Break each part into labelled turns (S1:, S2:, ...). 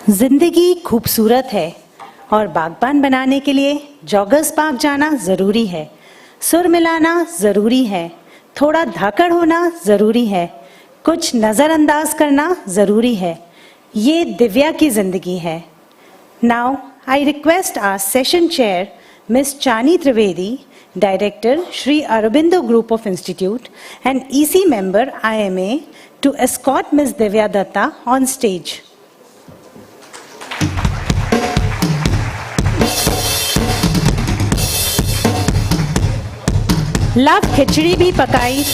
S1: जिंदगी खूबसूरत है और बागबान बनाने के लिए जॉगर्स पार्क जाना ज़रूरी है। सुर मिलाना ज़रूरी है, थोड़ा धाकड़ होना ज़रूरी है, कुछ नज़रअंदाज करना ज़रूरी है। ये दिव्या की ज़िंदगी है। Now I request our session chair miss Chani Trivedi, director Shri Aurobindo group of institute and EC member IMA, to escort Miss Divya Datta on stage. Love Khichdi भी पकाई,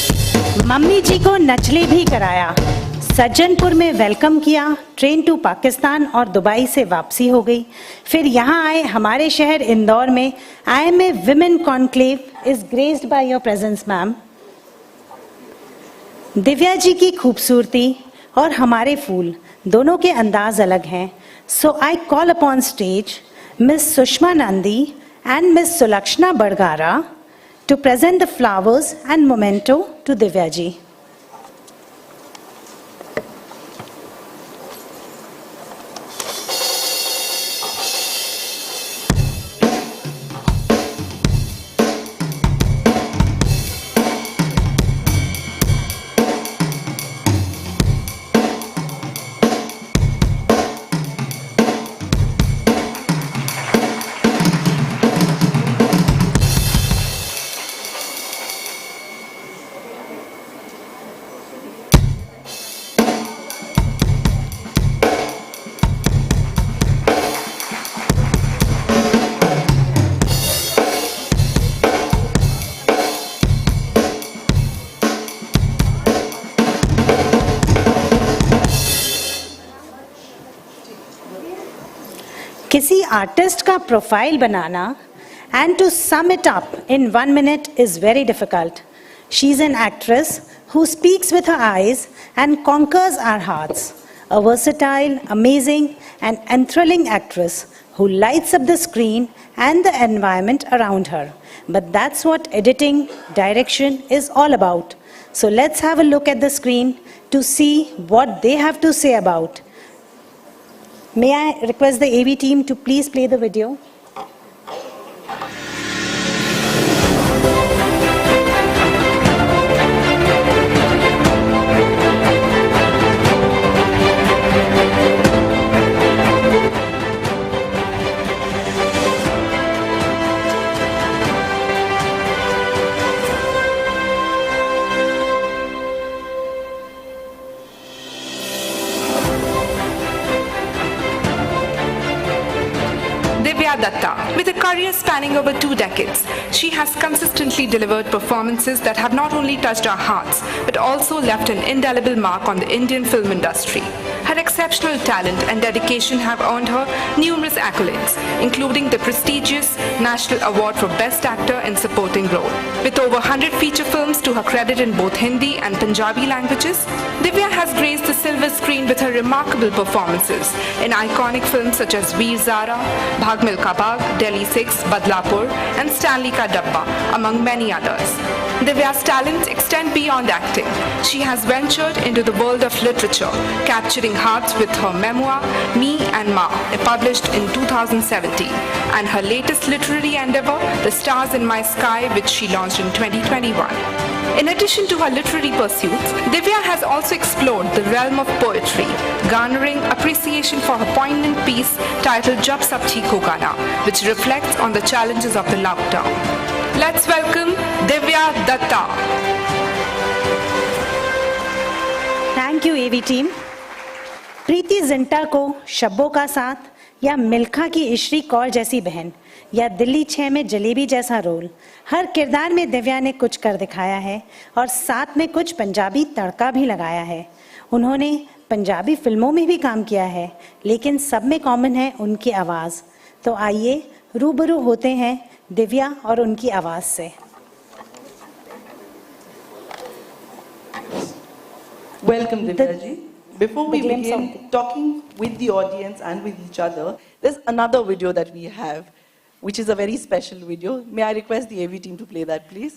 S1: मम्मी जी को नचले भी कराया, सज्जनपुर में वेलकम किया, ट्रेन टू पाकिस्तान और दुबई से वापसी हो गई, फिर यहाँ आए हमारे शहर इंदौर में। IMA women conclave is graced by your presence ma'am. Divya ji की खूबसूरती और हमारे फूल दोनों के अंदाज अलग हैं। So I call upon stage miss Sushma Nandi and miss Sulakshana Badgara to present the flowers and memento to Divya ji. किसी आर्टिस्ट का profile banana and to sum it up in 1 minute is very difficult. She is an actress who speaks with her eyes and conquers our hearts. A versatile, amazing and enthralling actress who lights up the screen and the environment around her. But that's what editing, direction is all about. So let's have a look at the screen to see what they have to say about. May I request the AV team to please play the video?
S2: Divya Datta, with a career spanning over 2 decades, she has consistently delivered performances that have not only touched our hearts, but also left an indelible mark on the Indian film industry. Her exceptional talent and dedication have earned her numerous accolades, including the prestigious National Award for Best Actor in Supporting Role. With over 100 feature films to her credit in both Hindi and Punjabi languages, Divya has graced the silver screen with her remarkable performances in iconic films such as Veer Zara, Bhag Milkha Bhag, Delhi 6, Badlapur, and Stanley Ka Dabba, among many others. Divya's talents extend beyond acting. She has ventured into the world of literature, capturing hearts with her memoir, Me and Ma, published in 2017, and her latest literary endeavor, The Stars in My Sky, which she launched in 2021. In addition to her literary pursuits, Divya has also explored the realm of poetry, garnering appreciation for her poignant piece titled Jab Sab Theek Ho Gana, which reflects on the challenges of the lockdown. Let's welcome Divya Datta.
S1: Thank you AV team. Preity Zinta को शब्बों का साथ, या मिल्खा की इश्री कौर जैसी बहन, या दिल्ली 6 में जलेबी जैसा रोल, हर किरदार में दिव्या ने कुछ कर दिखाया है और साथ में कुछ पंजाबी तड़का भी लगाया है। उन्होंने पंजाबी फिल्मों में भी काम किया है, लेकिन सब में कॉमन है उनकी आवाज़। तो आइए रूबरू होते हैं दिव्या और उनकी आवाज़ से।
S3: Welcome Divya ji. Before we begin talking with the audience and with each other, there's another video that we have, which is a very special video. May I request the AV team to play that, please?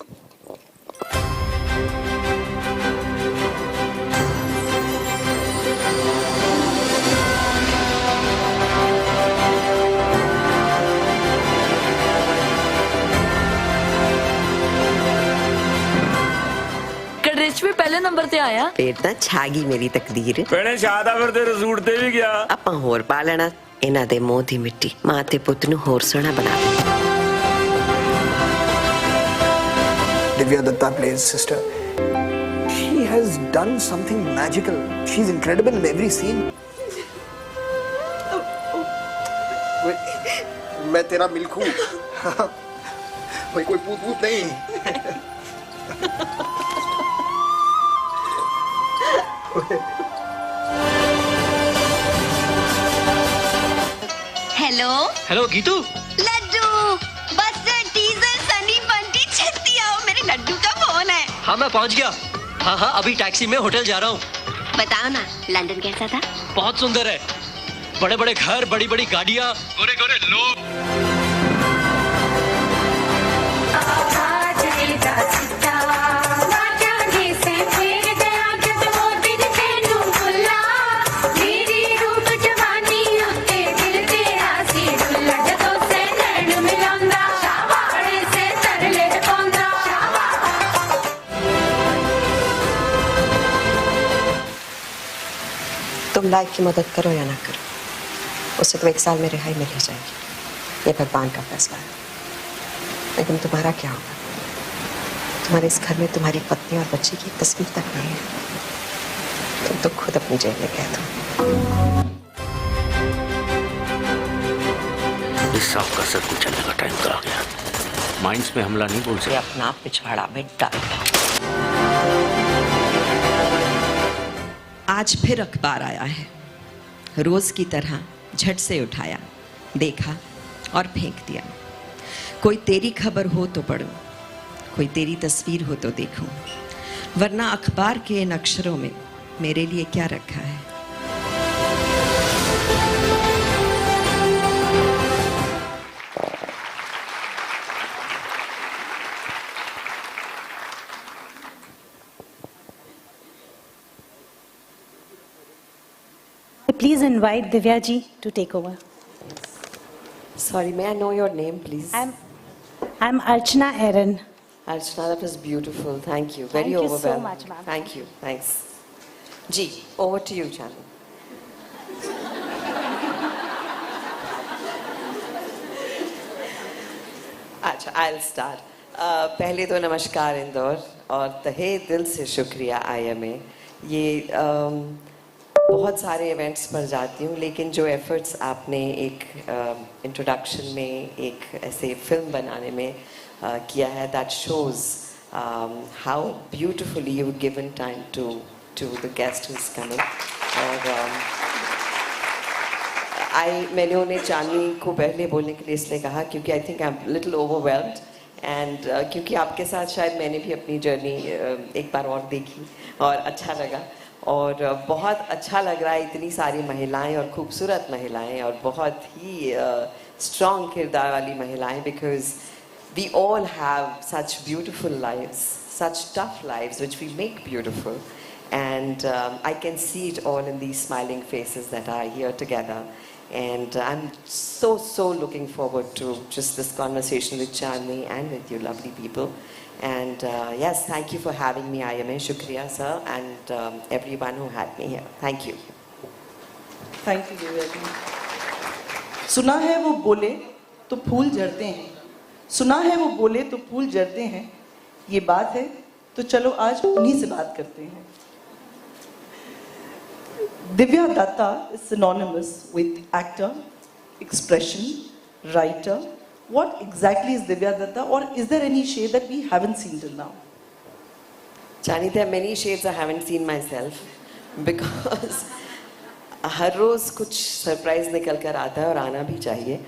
S4: Number ਤੇ ਆਇਆ
S5: ਫੇਰ ਤਾਂ ਛਾਗੀ ਮੇਰੀ ਤਕਦੀਰ।
S6: ਭੈਣੇ ਸ਼ਾਦਾ ਫਿਰ ਤੇਰੇ suit ਤੇ ਵੀ ਗਿਆ।
S5: ਆਪਾਂ ਹੋਰ ਪਾ ਲੈਣਾ ਇਹਨਾਂ ਦੇ ਮੋਹ ਦੀ ਮਿੱਟੀ, ਮਾਂ ਤੇ ਪੁੱਤ ਨੂੰ ਹੋਰ ਸੋਹਣਾ ਬਣਾ ਦੇ।
S7: Divya Datta plays sister. She has done something magical. She's incredible in every scene.
S8: मैं तेरा मिल्क हूँ। भाई कोई पूत पूत नहीं।
S9: Hello
S10: hello Geetu.
S9: लड्डू बस डीजल सनी बंटी छत्ती आओ, मेरे लड्डू का फोन है।
S10: हाँ मैं पहुंच गया। हाँ अभी टैक्सी में होटल जा रहा हूँ।
S9: बताओ ना लंदन कैसा था?
S10: बहुत सुंदर है, बड़े बड़े घर, बड़ी बड़ी गाड़ियाँ, गोरे गोरे लोग।
S5: तुम लाइफ की मदद करो या ना करो, उससे तो 1 साल में रिहाई मिल ही जाएगी। ये भगवान का फैसला है। लेकिन तुम्हारा क्या होगा? तुम्हारे इस घर में तुम्हारी पत्नी और बच्चे की तस्वीर तक नहीं है। तुम तो खुद अपनी जेल में कैद हो।
S6: इस सांप का सर कुचलने का टाइम तो आ गया। माइंड्स में हमला नहीं बोल सकते।
S5: अपना पिछवाड़ा में डाल।
S11: आज फिर अखबार आया है। रोज की तरह झट से उठाया, देखा और फेंक दिया। कोई तेरी खबर हो तो पढ़ूं, कोई तेरी तस्वीर हो तो देखूं, वरना अखबार के इन अक्षरों में मेरे लिए क्या रखा है।
S1: Please invite Divya ji to take over.
S5: Sorry, may I know your name, please?
S1: I'm Archana Aaron.
S5: Archana, that was beautiful. Thank you. Very
S1: Thank you so
S5: overwhelmed.
S1: much, ma'am.
S5: Thank you. Thanks. Ji, over to you, Chanu. अच्छा, I'll start. पहले तो नमस्कार इंदौर और तहे दिल से शुक्रिया IMA। ये बहुत सारे इवेंट्स पर जाती हूँ, लेकिन जो एफर्ट्स आपने एक इंट्रोडक्शन में एक ऐसे फिल्म बनाने में किया है, that shows how beautifully you given time to the guest who is coming. और मैंने उन्हें चांदनी को पहले बोलने के लिए इसलिए कहा क्योंकि आई think I am little overwhelmed and क्योंकि आपके साथ शायद मैंने भी अपनी जर्नी एक बार और देखी और अच्छा लगा। और बहुत अच्छा लग रहा है, इतनी सारी महिलाएं और खूबसूरत महिलाएं और बहुत ही स्ट्रॉन्ग किरदार वाली महिलाएं, because we all have such beautiful lives, such tough lives which we make beautiful, and I can see it all in these smiling faces that are here together, and I'm so looking forward to just this conversation with Chandni and with you lovely people. And yes, thank you for having me, IMA. Shukriya, sir, and everyone who had me here. Thank you.
S3: Thank you, Divya ji. सुना है वो बोले तो फूल झड़ते हैं, सुना है वो बोले तो फूल झड़ते हैं, ये बात है तो चलो आज उन्हीं से बात करते हैं। Divya Datta is synonymous with actor, expression, writer. What exactly is Divya Datta, or is there any shade that we haven't seen till now?
S5: Chani, there are many shades I haven't seen myself because हर रोज़ कुछ surprise निकल कर आता है और आना भी चाहिए।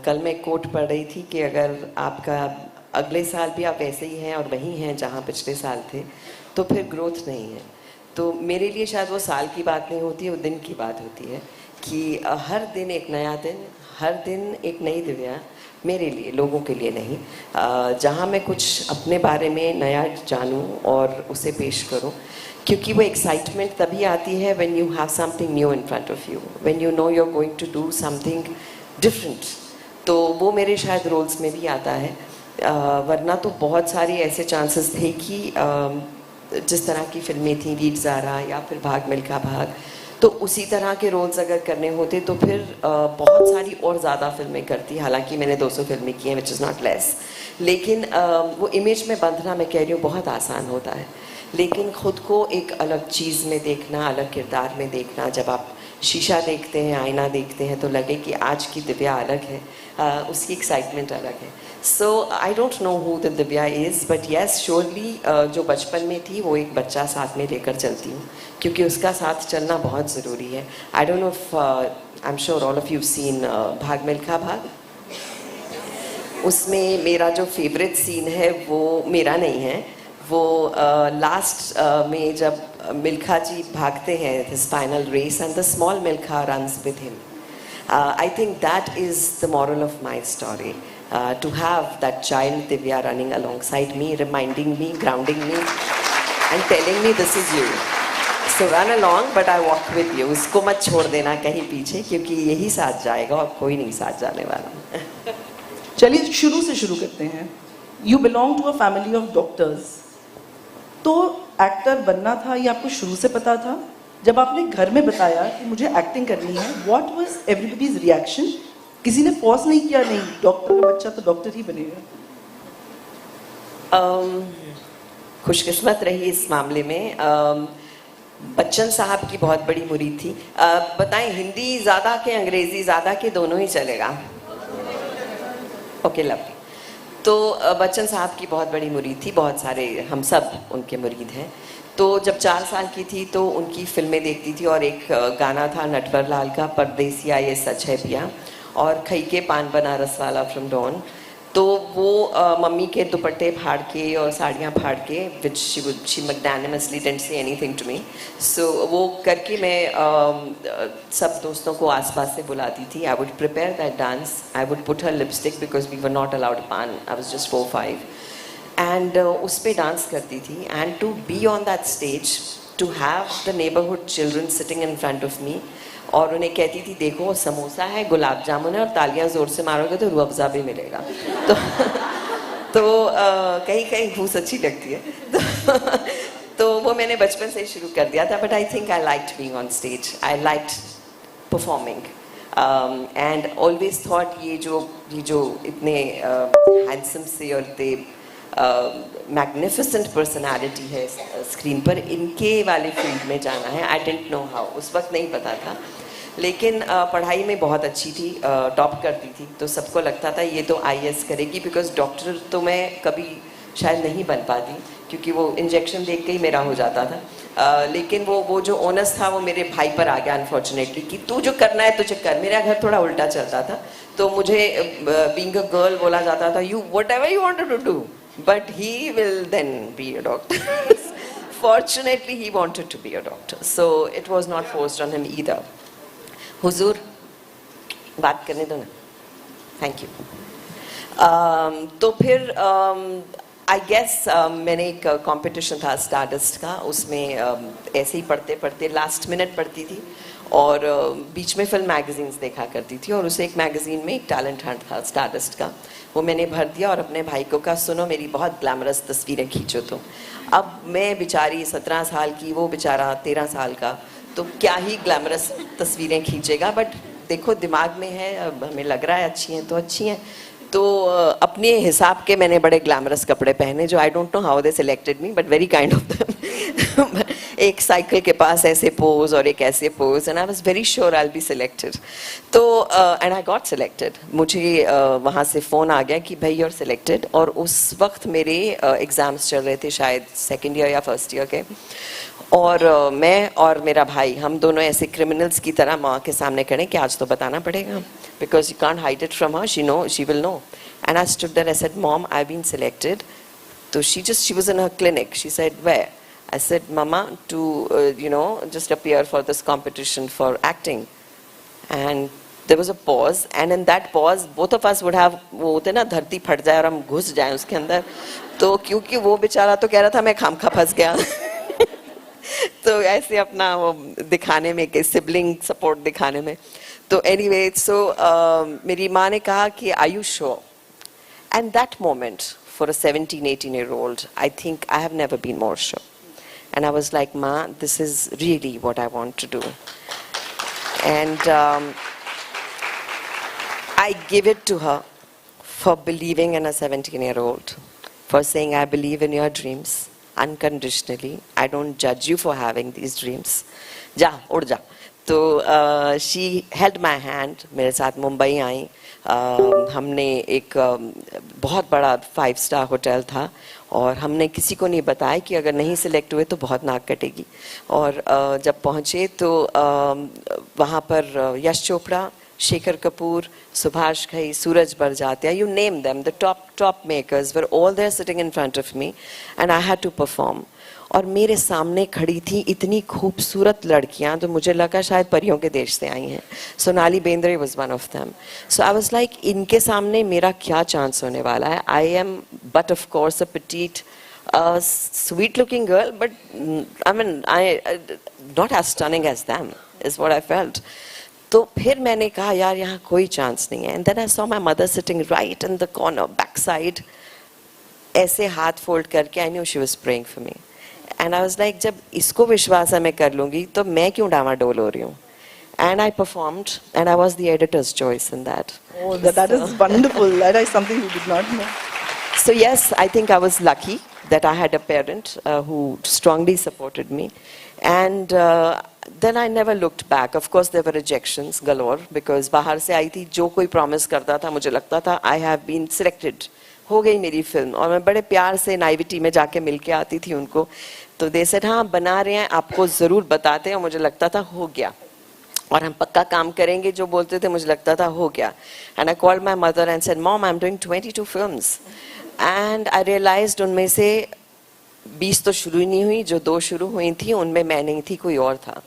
S5: कल मैं कोट पढ़ रही थी कि अगर आपका अगले साल भी आप वैसे ही हैं और वहीं हैं जहाँ पिछले साल थे, तो फिर ग्रोथ नहीं है। तो मेरे लिए शायद वो साल की बात नहीं होती, वो दिन की बात होती है कि हर दिन एक नया दिन, हर दिन एक नई दिव्या, मेरे लिए, लोगों के लिए नहीं, जहाँ मैं कुछ अपने बारे में नया जानूँ और उसे पेश करूँ, क्योंकि वो एक्साइटमेंट तभी आती है when you have something new in front of you, when you know you're going to do something different। तो वो मेरे शायद रोल्स में भी आता है, वरना तो बहुत सारे ऐसे चांसेस थे कि जिस तरह की फिल्में थी, वीर ज़ारा या फिर भाग मिल्खा भाग, तो उसी तरह के रोल्स अगर करने होते तो फिर बहुत सारी और ज़्यादा फिल्में करती। हालांकि मैंने 200 फिल्में की हैं, विच इज़ नॉट लेस, लेकिन वो इमेज में बंधना, मैं कह रही हूँ, बहुत आसान होता है। लेकिन ख़ुद को एक अलग चीज़ में देखना, अलग किरदार में देखना, जब आप शीशा देखते हैं, आईना देखते हैं, तो लगे कि आज की दिव्या अलग है, उसकी एक्साइटमेंट अलग है। So I don't know who the Divya is, but yes surely जो बचपन में थी वो एक बच्चा साथ में लेकर चलती हूँ, क्योंकि उसका साथ चलना बहुत ज़रूरी है। आई don't know if I am sure all of you seen भाग मिल्खा भाग। उसमें मेरा जो फेवरेट सीन है वो मेरा नहीं है, वो लास्ट में जब मिल्खा जी भागते हैं his final race and the small Milkha runs with him. I think that is the moral of my story, to have that child Divya running alongside me, reminding me, grounding me and telling me this is you. So run along but I walk with you. उसको मत छोड़ देना कहीं पीछे, क्योंकि यही साथ जाएगा और कोई नहीं साथ जाने वाला।
S3: चलिए शुरू से शुरू करते हैं। You belong to a family of doctors. तो एक्टर बनना था ये आपको शुरू से पता था? जब आपने घर में बताया कि मुझे एक्टिंग करनी है, व्हाट वाज एवरीबॉडीज रिएक्शन? किसी ने फोर्स नहीं किया, नहीं डॉक्टर का बच्चा तो डॉक्टर ही बनेगा?
S5: खुशकिस्मत रही इस मामले में। बच्चन साहब की बहुत बड़ी मुरीद थी। बताएं हिंदी ज़्यादा के अंग्रेज़ी ज़्यादा के, दोनों ही चलेगा? Okay lovely. तो बच्चन साहब की बहुत बड़ी मुरीद थी, बहुत सारे हम सब उनके मुरीद हैं। तो जब 4 साल की थी तो उनकी फिल्में देखती थी, और एक गाना था नटवर लाल का, परदेसिया ये सच है पिया, और खई के पान बनारस वाला फ्रॉम डॉन। तो वो मम्मी के दुपट्टे फाड़ के और साड़ियाँ फाड़ के, which she magnanimously didn't say anything to me, so वो करके मैं सब दोस्तों को आसपास से बुलाती थी। I would prepare that dance, I would put her lipstick because we were not allowed paan, I was just 4-5, and उस पर डांस करती थी। And to be on that stage, to have the neighbourhood children sitting in front of me, और उन्हें कहती थी देखो समोसा है, गुलाब जामुन है, और तालियां ज़ोर से मारोगे तो रूह अफ़ज़ा भी मिलेगा। तो कहीं कहीं घूस अच्छी लगती है। तो वो मैंने बचपन से ही शुरू कर दिया था। But I think I liked being on stage, I liked performing, and always thought ये जो इतने हैंडसम से और इतने मैग्निफिसेंट पर्सनालिटी है स्क्रीन पर, इनके वाले फील्ड में जाना है। आई डिडंट नो हाउ, उस वक्त नहीं पता था, लेकिन पढ़ाई में बहुत अच्छी थी, टॉप करती थी, तो सबको लगता था ये तो IAS करेगी, बिकॉज डॉक्टर तो मैं कभी शायद नहीं बन पाती, क्योंकि वो इंजेक्शन देख के ही मेरा हो जाता था। लेकिन वो जो ओनस था वो मेरे भाई पर आ गया अनफॉर्चुनेटली, कि तू जो करना है तुझे कर। मेरा घर थोड़ा उल्टा चलता था, तो मुझे बीइंग अ गर्ल बोला जाता था you whatever you wanted to do, but he will then be a doctor. Fortunately, he wanted to be a doctor, so it was not forced on him either. हुजूर, बात करने दो ना, thank you. तो फिर I guess मैंने एक competition था stardust का, उसमें ऐसे ही पढ़ते पढ़ते लास्ट मिनट पढ़ती थी, और बीच में फिल्म मैगजीन्स देखा करती थी, और उसे एक मैगजीन में एक टैलेंट हंट था स्टारडस्ट का, वो मैंने भर दिया और अपने भाई को कहा सुनो मेरी बहुत ग्लैमरस तस्वीरें खींचो। तो अब मैं बेचारी 17 साल की, वो बेचारा 13 साल का, तो क्या ही ग्लैमरस तस्वीरें खींचेगा, बट देखो दिमाग में है, अब हमें लग रहा है अच्छी हैं तो अच्छी हैं। तो अपने हिसाब के मैंने बड़े ग्लैमरस कपड़े पहने, जो आई don't know how they selected me, but very kind of them. एक साइकिल के पास ऐसे पोज और एक ऐसे pose, and I was very sure I will be selected. तो एंड आई गॉट सिलेक्टेड। मुझे वहाँ से फ़ोन आ गया कि भाई यू आर सिलेक्टेड, और उस वक्त मेरे एग्ज़ाम्स चल रहे थे, शायद 2nd ईयर या 1st ईयर के, और मैं और मेरा भाई, हम दोनों ऐसे क्रिमिनल्स की तरह माँ के सामने खड़े कि आज तो बताना पड़ेगा, because you can't hide it from her, she will know. And I stood there, I said mom I been selected. तो she was in her clinic, she said where? I said, Mama, to, just appear for this competition for acting. And there was a pause, and in that pause, both of us would have, वो होते ना धरती फट जाए और हम घुस जाएं उसके अंदर, तो क्योंकि वो बेचारा तो कह रहा था मैं खामखा फंस गया। तो ऐसे अपना वो दिखाने में, कि सिबलिंग सपोर्ट दिखाने में। तो anyway, so मेरी माँ ने कहा कि are you sure? And that moment, for a 17-18-year-old, I think I have never been more sure. And I was like, Ma, this is really what I want to do. And I give it to her for believing in a 17-year-old, for saying, I believe in your dreams unconditionally. I don't judge you for having these dreams. Ja, ud ja. तो she held my hand, मेरे साथ मुंबई आई. हमने एक बहुत बड़ा 5-star hotel था और हमने किसी को नहीं बताया कि अगर नहीं सिलेक्ट हुए तो बहुत नाक कटेगी. और जब पहुँचे तो वहाँ पर Yash Chopra, Shekhar Kapoor, Subhash Ghai, Suraj Barjatia, you name them, the top makers were all there sitting in front of me and I had to perform. और मेरे सामने खड़ी थी इतनी खूबसूरत लड़कियां तो मुझे लगा शायद परियों के देश से आई हैं. Sonali Bendre was one of them. So I was like, इनके सामने मेरा क्या चांस होने वाला है. I am but of course a petite, sweet looking girl, but I mean, not as stunning as them is what I felt. तो फिर मैंने कहा यार यहाँ कोई चांस नहीं है. And then I saw my mother sitting right in the corner, backside, ऐसे हाथ फोल्ड करके. I knew she was praying for me. And I was like, जब इसको विश्वास है मैं कर लूँगी तो मैं क्यों डामाडोल हो रही हूँ. And I performed and I was the editor's choice in that.
S3: Oh, that is wonderful. That is something we did not know.
S5: So yes, I think I was lucky that I had a parent who strongly supported me. And then I never looked back. Of course, there were rejections galore because बाहर से आई थी, जो कोई promise करता था मुझे लगता था I have been selected. हो गई मेरी फिल्म और मैं बड़े प्यार से नाइविटी में जाके मिल के आती थी उनको. तो they said हाँ बना रहे हैं, आपको ज़रूर बताते हैं. मुझे लगता था हो गया और हम पक्का काम करेंगे. जो बोलते थे मुझे लगता था हो गया. And I called my mother and said, Mom, I'm doing 22 films. And I realized उनमें से 20 तो शुरू ही नहीं हुई, जो 2 शुरू हुई थी उनमें मैं नहीं थी, कोई और था.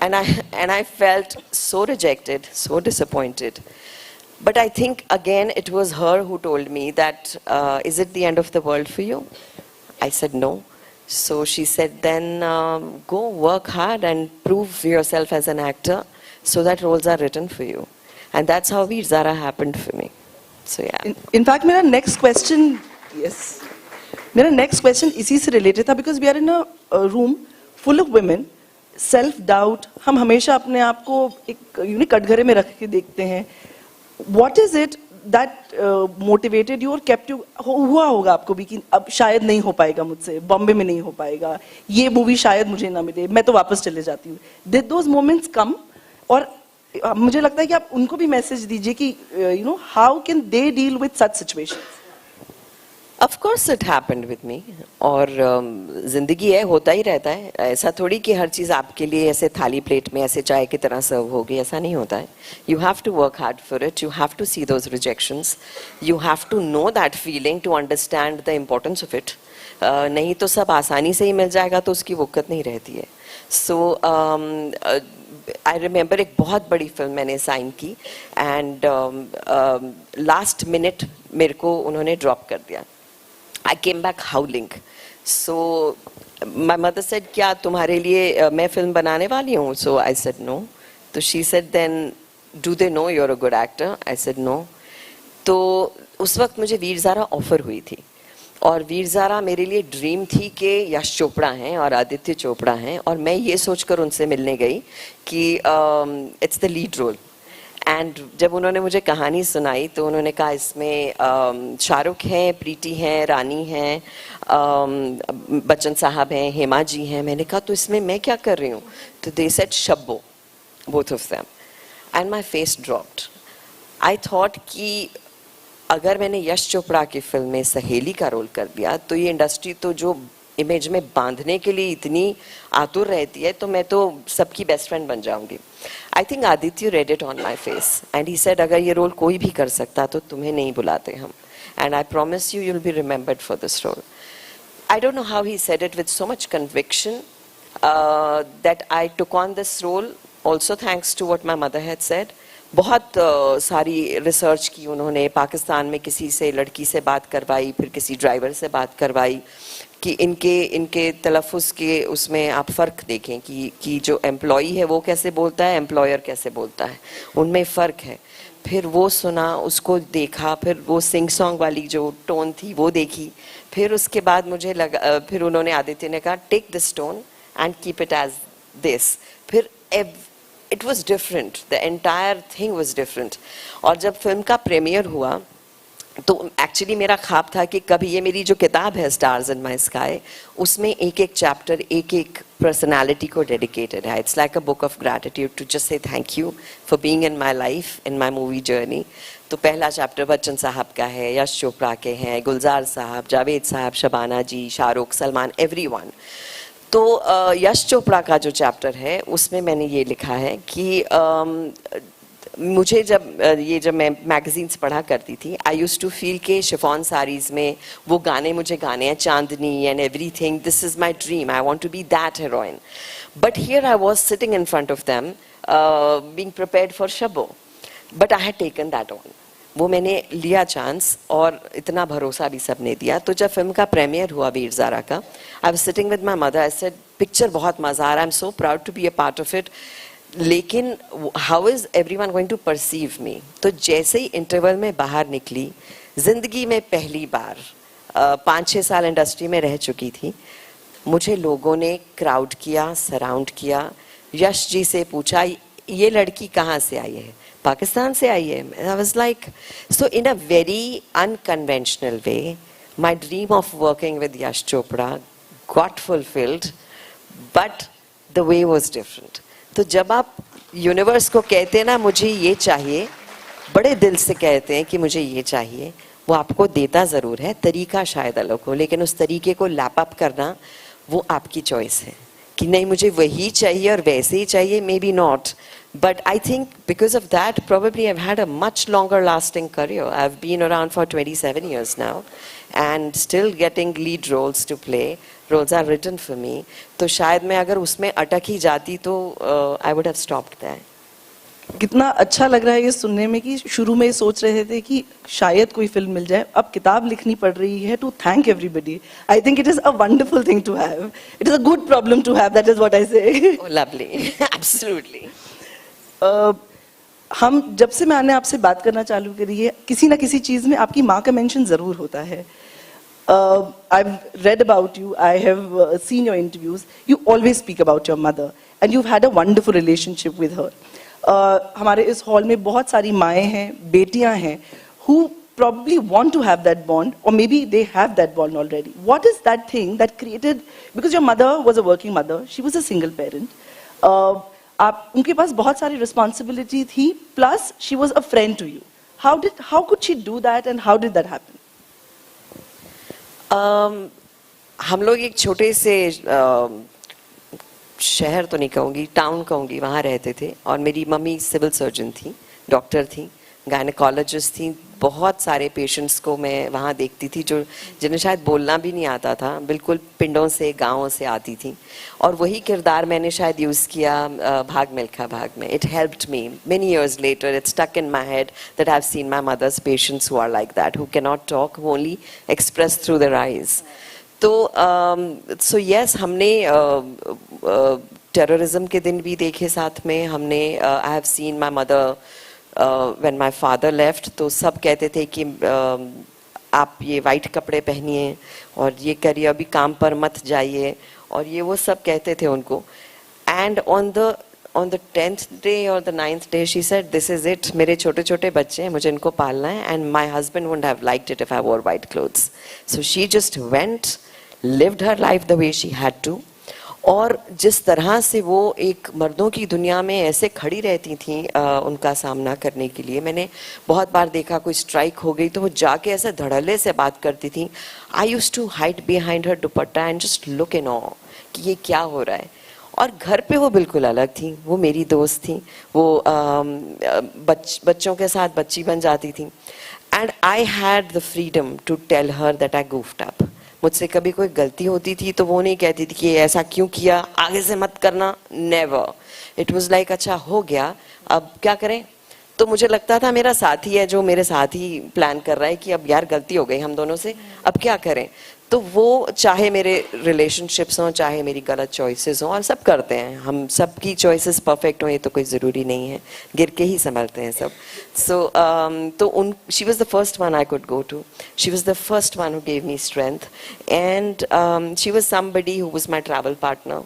S5: And I felt so rejected, so disappointed. But I think again it was her who told me that, is it the end of the world for you? I said no. So she said, then go work hard and prove yourself as an actor so that roles are written for you. And that's how Veer Zara happened for me. So yeah.
S3: In fact, मेरा next question, yes, मेरा next question इसी से related था because we are in a room full of women, self-doubt. हम हमेशा अपने आप को एक कटघरे में रख के देखते हैं. What is it that motivated you or kept you? हुआ होगा आपको भी कि अब शायद नहीं हो पाएगा मुझसे, बॉम्बे में नहीं हो पाएगा, ये मूवी शायद मुझे ना मिले, मैं तो वापस चले जाती हूँ. Did those moments come? और मुझे लगता है कि आप उनको भी मैसेज दीजिए कि how can they deal with such situations?
S5: Of course it happened with me. और जिंदगी है, होता ही रहता है. ऐसा थोड़ी कि हर चीज़ आपके लिए ऐसे थाली प्लेट में ऐसे चाय की तरह सर्व होगी, ऐसा नहीं होता है. You have to work hard for it. You have to see those rejections. You have to know that feeling to understand the importance of it. नहीं तो सब आसानी से ही मिल जाएगा तो उसकी वक़्त नहीं रहती है. So I remember एक बहुत बड़ी फिल्म मैंने साइन की and last minute मेरे को उन्होंने ड्रॉप कर दिया. I came back howling. So my mother said, क्या तुम्हारे लिए मैं फिल्म बनाने वाली हूँ? So I said no. तो she said, then do they know you're a good actor? I said no. तो उस वक्त मुझे वीर ज़ारा ऑफर हुई थी और वीर ज़ारा मेरे लिए ड्रीम थी कि यश चोपड़ा हैं और आदित्य चोपड़ा हैं और मैं ये सोचकर उनसे मिलने गई कि it's the lead role. And जब उन्होंने मुझे कहानी सुनाई तो उन्होंने कहा इसमें शाहरुख हैं, प्रीति हैं, रानी हैं, बच्चन साहब हैं, हेमा जी हैं. मैंने कहा तो इसमें मैं क्या कर रही हूँ? तो they said Shabbo, both of them. And my face dropped. I thought कि अगर मैंने यश चोपड़ा की फिल्म में सहेली का रोल कर दिया तो ये इंडस्ट्री तो जो इमेज में बांधने के लिए इतनी आतुर रहती है तो मैं तो सबकी बेस्ट फ्रेंड बन जाऊंगी. I think Aditya read it on my face and he said अगर ये रोल कोई भी कर सकता तो तुम्हें नहीं बुलाते हम. And I promise you will be remembered for this role. I don't know how he said it with so much conviction that I took on this role also thanks to what my mother had said. बहुत सारी research की उन्होंने. पाकिस्तान में किसी से लड़की से बात करवाई, फिर किसी ड्राइवर से बात करवाई, कि इनके तलफ़ुज़ के उसमें आप फ़र्क देखें कि जो एम्प्लॉई है वो कैसे बोलता है, एम्प्लॉयर कैसे बोलता है, उनमें फ़र्क है। फिर वो सुना, उसको देखा, फिर वो सिंग सॉन्ग वाली जो टोन थी वो देखी, फिर उसके बाद मुझे लगा, फिर उन्होंने आदित्य ने कहा take this tone and keep it as this. फिर it was different, the entire thing was different. और जब फिल्म का प्रीमियर हुआ तो एक्चुअली मेरा ख्वाब था कि कभी ये मेरी जो किताब है स्टार्स इन माई स्काई, उसमें एक एक चैप्टर एक एक पर्सनालिटी को डेडिकेटेड है। It's like a book of gratitude to just say thank you for being in my life, in my movie journey. तो पहला चैप्टर बच्चन साहब का है, यश चोपड़ा के हैं, गुलजार साहब, जावेद साहब, शबाना जी, शाहरुख, सलमान, एवरीवन। तो यश चोपड़ा का जो चैप्टर है उसमें मैंने ये लिखा है कि मुझे जब मैं मैगजीन्स पढ़ा करती थी, आई यूज्ड टू फील के शिफॉन साड़ीज में वो गाने मुझे गाने हैं, Chandni and everything, this is my dream, I want to be that heroine. But here I was sitting in front of them being prepared for Shabbo, but I had taken that on. वो मैंने लिया chance और इतना भरोसा भी सबने दिया। तो जब फिल्म का प्रीमियर हुआ वीर ज़ारा का, I was sitting with my mother, I said picture बहुत मज़ा आ रहा है, I am so proud to be a part of it, लेकिन how is everyone going to perceive me. तो जैसे ही इंटरवल में बाहर निकली, ज़िंदगी में पहली बार 5-6 साल इंडस्ट्री में रह चुकी थी, मुझे लोगों ने क्राउड किया, सराउंड किया, यश जी से पूछा ये लड़की कहाँ से आई है, पाकिस्तान से आई है। आई was like, so in a very unconventional way my dream of working with Yash Chopra got fulfilled, but the way was different. तो जब आप यूनिवर्स को कहते हैं ना मुझे ये चाहिए, बड़े दिल से कहते हैं कि मुझे ये चाहिए, वो आपको देता ज़रूर है, तरीका शायद अलग हो, लेकिन उस तरीके को लैप अप करना वो आपकी चॉइस है कि नहीं मुझे वही चाहिए और वैसे ही चाहिए, may be not. But I think because of that, probably I've had a much longer lasting career. I've been around for 27 years now and still getting lead roles to play. Roles are written for me. तो शायद मैं अगर उसमें अटक ही जाती तो I would have stopped there.
S3: कितना अच्छा लग रहा है ये सुनने में कि शुरू में सोच रहे थे कि शायद कोई फिल्म मिल जाए, अब किताब लिखनी पड़ रही है to thank everybody. I think it is a wonderful thing to have, it is a good problem to have, that is what I say.
S5: Lovely, absolutely.
S3: हम जब से मैंने आपसे बात करना चालू करी है, किसी ना किसी चीज में आपकी माँ का मेंशन जरूर होता है। I've read about you, I have seen your interviews, you always speak about your mother and you've had a wonderful relationship with her. हमारे इस हॉल में बहुत सारी माएँ हैं, बेटियाँ हैं who probably want to have that bond or maybe they have that bond already. What is that thing that created, because your mother was a working mother, she was a single parent, आप उनके पास बहुत सारी responsibility थी, plus she was a friend to you. How could she do that and how did that happen?
S5: हम लोग एक छोटे से शहर तो नहीं कहूँगी, टाउन कहूँगी, वहाँ रहते थे और मेरी मम्मी सिविल सर्जन थी, डॉक्टर थी, गायनेकोलॉजिस्ट थी। बहुत सारे पेशेंट्स को मैं वहाँ देखती थी जो जिन्हें शायद बोलना भी नहीं आता था, बिल्कुल पिंडों से गाँवों से आती थी, और वही किरदार मैंने शायद यूज़ किया भाग मिल्खा भाग में। It helped me many years later, it stuck in my head that I have seen my mother's patients who are like that, who can not talk, who only express through their eyes. तो so yes, हमने terrorism के दिन भी देखे साथ में, हमने आई have seen my mother when my father left, तो सब कहते थे कि आप ये वाइट कपड़े पहनिए और ये करिए, अभी काम पर मत जाइए, और ये वो सब कहते थे उनको। And on the 10th day or the 9th day she said this is it, मेरे छोटे छोटे बच्चे हैं, मुझे इनको पालना है, and my husband wouldn't have liked it if I wore white clothes. So she just went, lived her life the way she had to. और जिस तरह से वो एक मर्दों की दुनिया में ऐसे खड़ी रहती थी उनका सामना करने के लिए, मैंने बहुत बार देखा कोई स्ट्राइक हो गई तो वो जाके ऐसे धड़ल्ले से बात करती थी। I used to hide behind her dupatta and just look in awe कि ये क्या हो रहा है। और घर पे वो बिल्कुल अलग थी, वो मेरी दोस्त थी, वो बच्चों के साथ बच्ची बन जाती थी। And I had the freedom to tell her that I goofed up. मुझसे कभी कोई गलती होती थी तो वो नहीं कहती थी कि ऐसा क्यों किया, आगे से मत करना, नेवर। इट वाज लाइक अच्छा हो गया, अब क्या करें। तो मुझे लगता था मेरा साथी है जो मेरे साथ ही प्लान कर रहा है कि अब यार गलती हो गई हम दोनों से, अब क्या करें। तो वो चाहे मेरे रिलेशनशिप्स हों, चाहे मेरी गलत चॉइसेस हों, और सब करते हैं हम, सबकी चॉइसेस परफेक्ट हो ये तो कोई ज़रूरी नहीं है, गिर के ही संभलते हैं सब. सो तो she was the first one I could go to, she was the first one who gave me strength, and she was somebody who was my travel partner.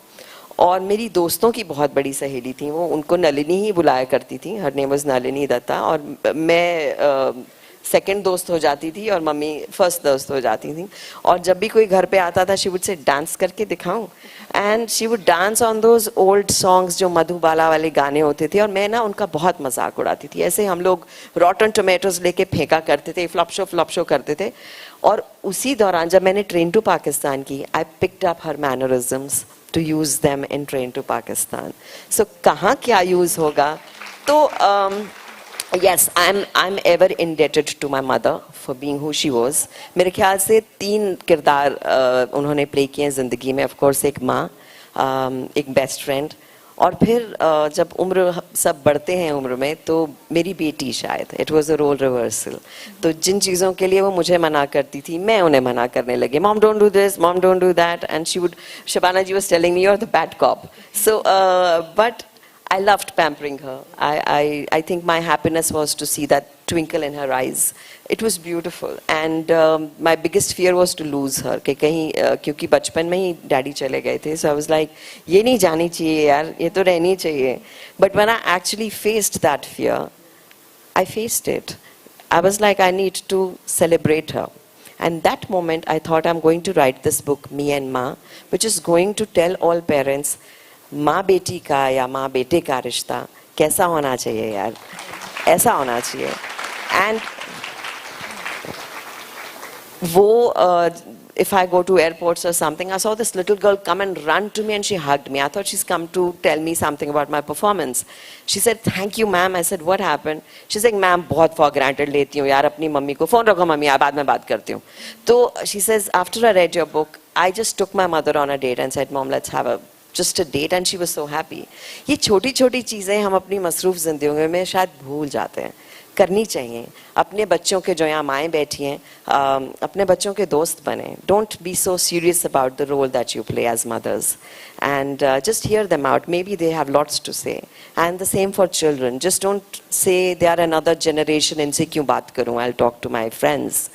S5: और मेरी दोस्तों की बहुत बड़ी सहेली थी वो, उनको नलिनी ही बुलाया करती थी, her name was Nalini Dutta, और मैं सेकंड दोस्त हो जाती थी और मम्मी फर्स्ट दोस्त हो जाती थी. और जब भी कोई घर पे आता था शी वुड से डांस करके दिखाऊं, and she would dance on those old songs जो मधुबाला वाले गाने होते थे, और मैं ना उनका बहुत मजाक उड़ाती थी. ऐसे हम लोग रॉटन टोमेटोज लेके फेंका करते थे, फ्लॉप शो करते थे. और उसी दौरान जब मैंने ट्रेन टू पाकिस्तान की, आई picked up her mannerisms to use them in Train to Pakistan. So कहाँ क्या use होगा? तो yes, I'm ever indebted to my mother for being who she was. मेरे ख्याल से 3 किरदार उन्होंने प्ले किए हैं ज़िंदगी में. Of course एक माँ, एक बेस्ट फ्रेंड, और फिर जब उम्र सब बढ़ते हैं उम्र में, तो मेरी बेटी शायद, it was a role reversal. तो जिन चीज़ों के लिए वो मुझे मना करती थी, मैं उन्हें मना करने लगी. Mom don't do this, mom don't do that, and she would, Shabana ji was telling me you are the bad cop. So but I loved pampering her. I think my happiness was to see that twinkle in her eyes. It was beautiful, and my biggest fear was to lose her. कि कहीं क्योंकि बचपन में ही daddy चले गए थे, so I was like, ये नहीं जानी चाहिए यार, ये तो रहनी चाहिए. But when I actually faced that fear, I faced it. I was like, I need to celebrate her. And that moment, I thought I'm going to write this book, Me and Ma, which is going to tell all parents, माँ बेटी का या माँ बेटे का रिश्ता कैसा होना चाहिए यार, ऐसा होना चाहिए. एंड वो if I go to airports or something, I saw this little girl come and run to me and she hugged me. I thought she's come to tell me something about my performance. She said, thank you ma'am. I said, what happened? She's like, ma'am बहुत for granted लेती हूँ यार अपनी mummy को, phone रखो mummy बाद में बात करती हूँ. तो she says, after I read your book, I just took my mother on a date and said, mom, let's have just a date, and she was so happy. ये छोटी छोटी चीज़ें हम अपनी मसरूफ़ ज़िंदगी में शायद भूल जाते हैं, करनी चाहिए. अपने बच्चों के, जो यहाँ माएँ बैठी हैं, अपने बच्चों के दोस्त बने. Don't be so serious about the role that you play as mothers, and just hear them out. Maybe they have lots to say. And the same for children. Just don't say they are another generation, इनसे क्यों बात करूँ? I'll talk to my friends.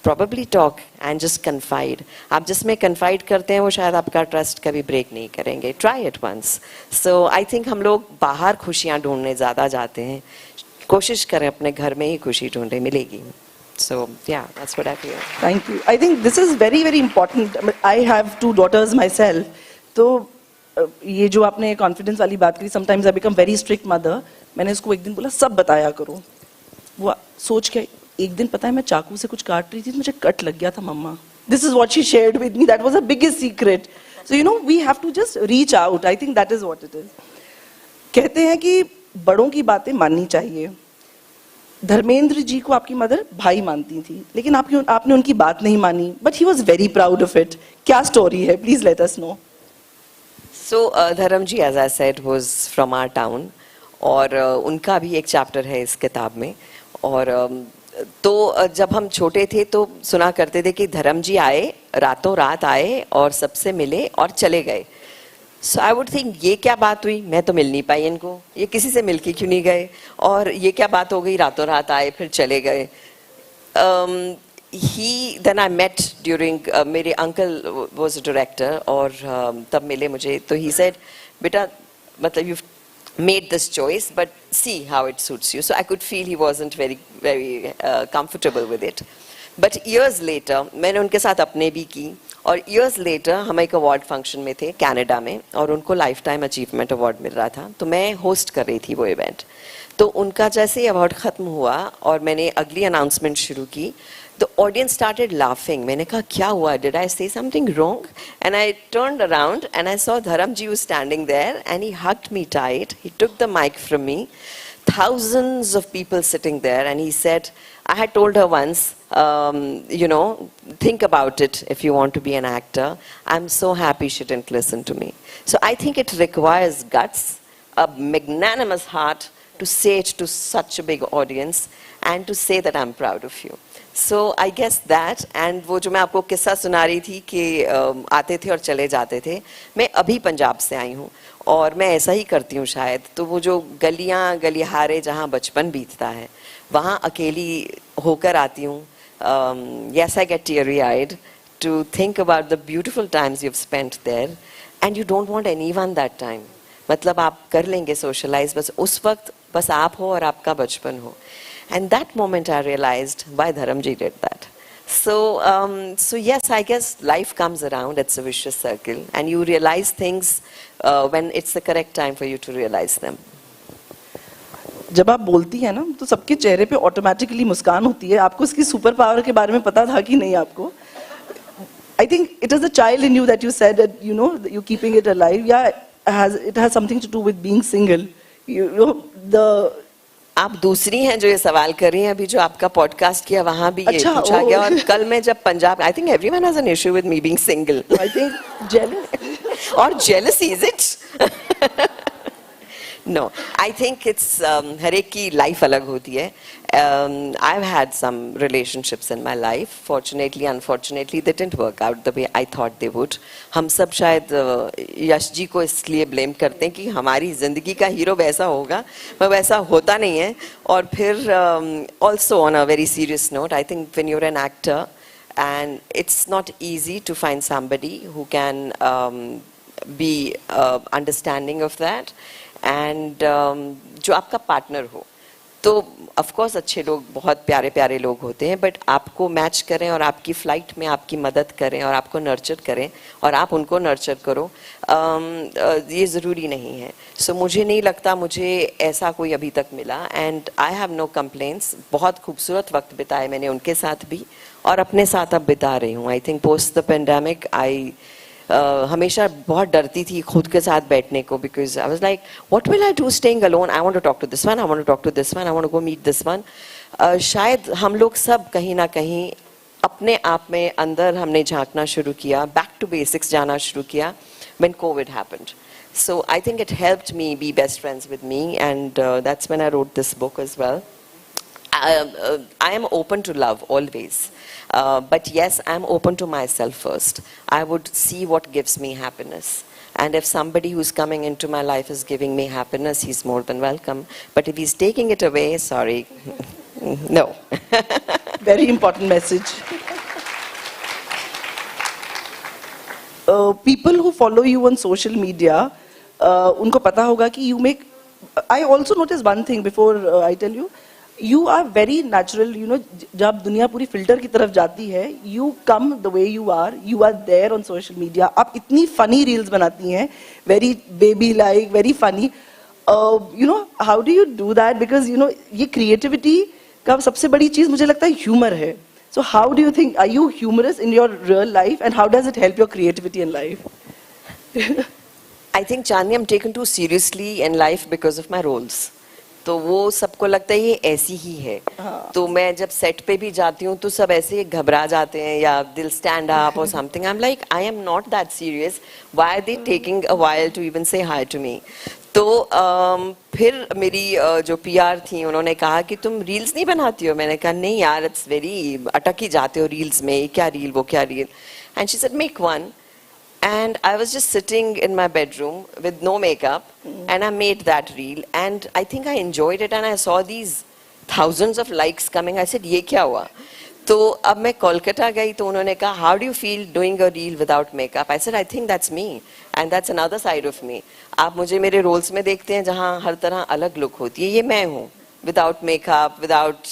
S5: Probably talk and just confide. आप जिसमें confide करते हैं वो शायद आपका trust कभी break नहीं करेंगे. Try it once. So I think हम लोग बाहर खुशियाँ ढूंढने ज़्यादा जाते हैं. कोशिश करें अपने घर में ही खुशी ढूंढे, मिलेगी. So yeah, that's what I feel.
S3: Thank you. I think this is very very important. I have 2 daughters myself. तो ये जो आपने confidence वाली बात करी, sometimes I become very strict mother. मैंने इसको एक दिन बोला सब बताया करो. वो सोच के एक दिन पता है मैं चाकू से कुछ काट रही थी तो मुझे कट लग गया था मम्मा. This is what she shared with me. That was the biggest secret. So you know we have to just reach out. I think that is what it is. कहते हैं कि बड़ों की बातें माननी चाहिए. धर्मेंद्र जी को आपकी मदर भाई मानती थी, लेकिन आपने उनकी बात नहीं मानी. But he was very proud of it. क्या story है? Please let us know.
S5: So धर्म जी, as I said, was from our town, और उनका भी एक chapter है इस किताब में. और तो जब हम छोटे थे तो सुना करते थे कि धर्म जी आए, रातों रात आए और सबसे मिले और चले गए. सो आई वुड थिंक ये क्या बात हुई, मैं तो मिल नहीं पाई इनको, ये किसी से मिल के क्यों नहीं गए, और ये क्या बात हो गई, रातों रात आए फिर चले गए. then I met during मेरे अंकल was a director, और तब मिले मुझे. तो he said, बेटा मतलब you've made this choice, but see how it suits you. So I could feel he wasn't very comfortable with it. But years later, मैंने उनके साथ अपने भी की, और years later हम एक award function में थे कनाडा में, और उनको lifetime achievement award मिल रहा था. तो मैं host कर रही थी वो event. तो उनका जैसे award ख़त्म हुआ और मैंने अगली announcement शुरू की, the audience started laughing. मैंने कहा क्या हुआ? Did I say something wrong? And I turned around and I saw Dharam ji was standing there, and he hugged me tight. He took the mic from me. Thousands of people sitting there, and he said, I had told her once, you know, think about it if you want to be an actor. I'm so happy she didn't listen to me. So I think it requires guts, a magnanimous heart to say it to such a big audience and to say that I'm proud of you. So I guess that, and वो जो मैं आपको किस्सा सुना रही थी कि आते थे और चले जाते थे, मैं अभी पंजाब से आई हूँ और मैं ऐसा ही करती हूँ शायद. तो वो जो गलियाँ गलिहारे जहाँ बचपन बीतता है वहाँ अकेली होकर आती हूँ. Yes, I get teary-eyed to think about the beautiful times you've spent there, and you don't want anyone that time. मतलब आप कर लेंगे socialize, बस उस वक्त बस आप हो और आपका बचपन हो. And that moment I realized why Dharamji did that. So yes, I guess life comes around, it's a vicious circle, and you realize things when it's the correct time for you to realize them.
S3: जब आप बोलती हैं ना तो सबके चेहरे पे automatically मुस्कान होती है. आपको इसकी सुपर पावर के बारे में पता था कि नहीं आपको? I think it is the child in you that you said that, you know, that you're keeping it alive. Yeah, it has something to do with being single. You know,
S5: आप दूसरी हैं जो ये सवाल कर रही हैं. अभी जो आपका पॉडकास्ट किया वहाँ भी ये पूछा गया, और कल मैं जब Punjab, I think everyone has an issue with me being single.
S3: I think jealous.
S5: Or jealousy, is it? No, I think it's हर एक की life अलग होती है. I've had some relationships in my life. Fortunately, unfortunately, they didn't work out the way I thought they would. हम सब शायद यश जी को इसलिए blame करते हैं कि हमारी जिंदगी का हीरो वैसा होगा, पर वैसा होता नहीं है. और फिर also on a very serious note, I think when you're an actor, and it's not easy to find somebody who can be understanding of that. And जो आपका पार्टनर हो, तो ऑफ कोर्स अच्छे लोग, बहुत प्यारे प्यारे लोग होते हैं, बट आपको मैच करें और आपकी फ्लाइट में आपकी मदद करें और आपको नर्चर करें और आप उनको नर्चर करो, ये ज़रूरी नहीं है. सो मुझे नहीं लगता मुझे ऐसा कोई अभी तक मिला. And I have no complaints. बहुत खूबसूरत वक्त बिताए मैंने उनके साथ भी और अपने साथ अब बिता रही हूँ. I think post the pandemic I हमेशा बहुत डरती थी खुद के साथ बैठने को, because I was like what will I do staying alone. I want to talk to this one, I want to talk to this one, I want to go meet this one. शायद हम लोग सब कहीं ना कहीं अपने आप में अंदर हमने झांकना शुरू किया, बैक टू बेसिक्स जाना शुरू किया when COVID happened. So I think it helped me be best friends with me, and that's when I wrote this book as well. I am open to love always, but yes, I am open to myself first. I would see what gives me happiness, and if somebody who's coming into my life is giving me happiness, he's more than welcome. But if he's taking it away, sorry, no.
S3: Very important message. People who follow you on social media, उनको पता होगा कि you make. I also noticed one thing before I tell you. You are very natural, you know. जब दुनिया पूरी filter की तरफ जाती है, you come the way you are there on social media. आप इतनी funny reels बनाती हैं, very baby like, very funny. You know, how do you do that? Because you know, ये creativity का सबसे बड़ी चीज मुझे लगता है humor है. So how do you think, are you humorous in your real life, and how does it help your creativity in life?
S5: I think Chandni, I'm taken too seriously in life because of my roles. तो वो सबको लगता है ये ऐसी ही है. तो मैं जब सेट पे भी जाती हूँ तो सब ऐसे घबरा जाते हैं या दिल स्टैंड अप और something. I am like I am not that serious. Why are they taking a while to even say hi to me. तो फिर मेरी जो पीआर थी उन्होंने कहा कि तुम रील्स नहीं बनाती हो. मैंने कहा नहीं यार, इट्स वेरी, अटक ही जाते हो रील्स में, क्या रील वो क्या reel. And she said make one. And I was just sitting in my bedroom with no makeup, and I made that reel, and I think I enjoyed it, and I saw these thousands of likes coming. I said, ये क्या हुआ? तो अब मैं कोलकाता गई तो उन्होंने कहा, how do you feel doing a reel without makeup? I said, I think that's me, and that's another side of me. आप मुझे मेरे रोल्स में देखते हैं जहाँ हर तरह अलग लुक होती है, ये मैं हूँ. Without makeup, without,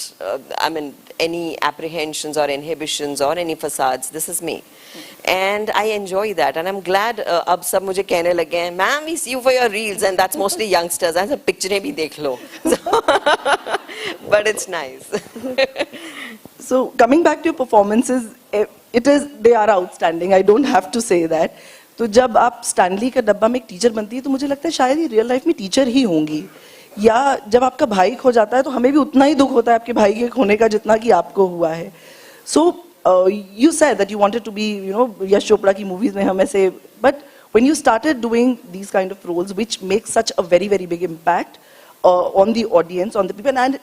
S5: I mean, any apprehensions or inhibitions or any facades. This is me. And I enjoy that. And I'm glad अब सब मुझे कहने लगे हैं, ma'am, we see you for your reels, and that's mostly youngsters. I said, picture भी देख लो. But it's nice.
S3: So coming back to your performances, they are outstanding. I don't have to say that. तो जब आप Stanley का डब्बा में एक teacher बनती है तो मुझे लगता है शायद ये रियल लाइफ में टीचर ही होंगी. या जब आपका भाई खो जाता है तो हमें भी उतना ही दुख होता है आपके भाई के खोने का जितना कि आपको हुआ है. So you said that you wanted to be, you know, Yash Chopra की मूवीज में हम ऐसे, but when you started doing these kind of roles which make such a very very big impact, on the audience, on the people, and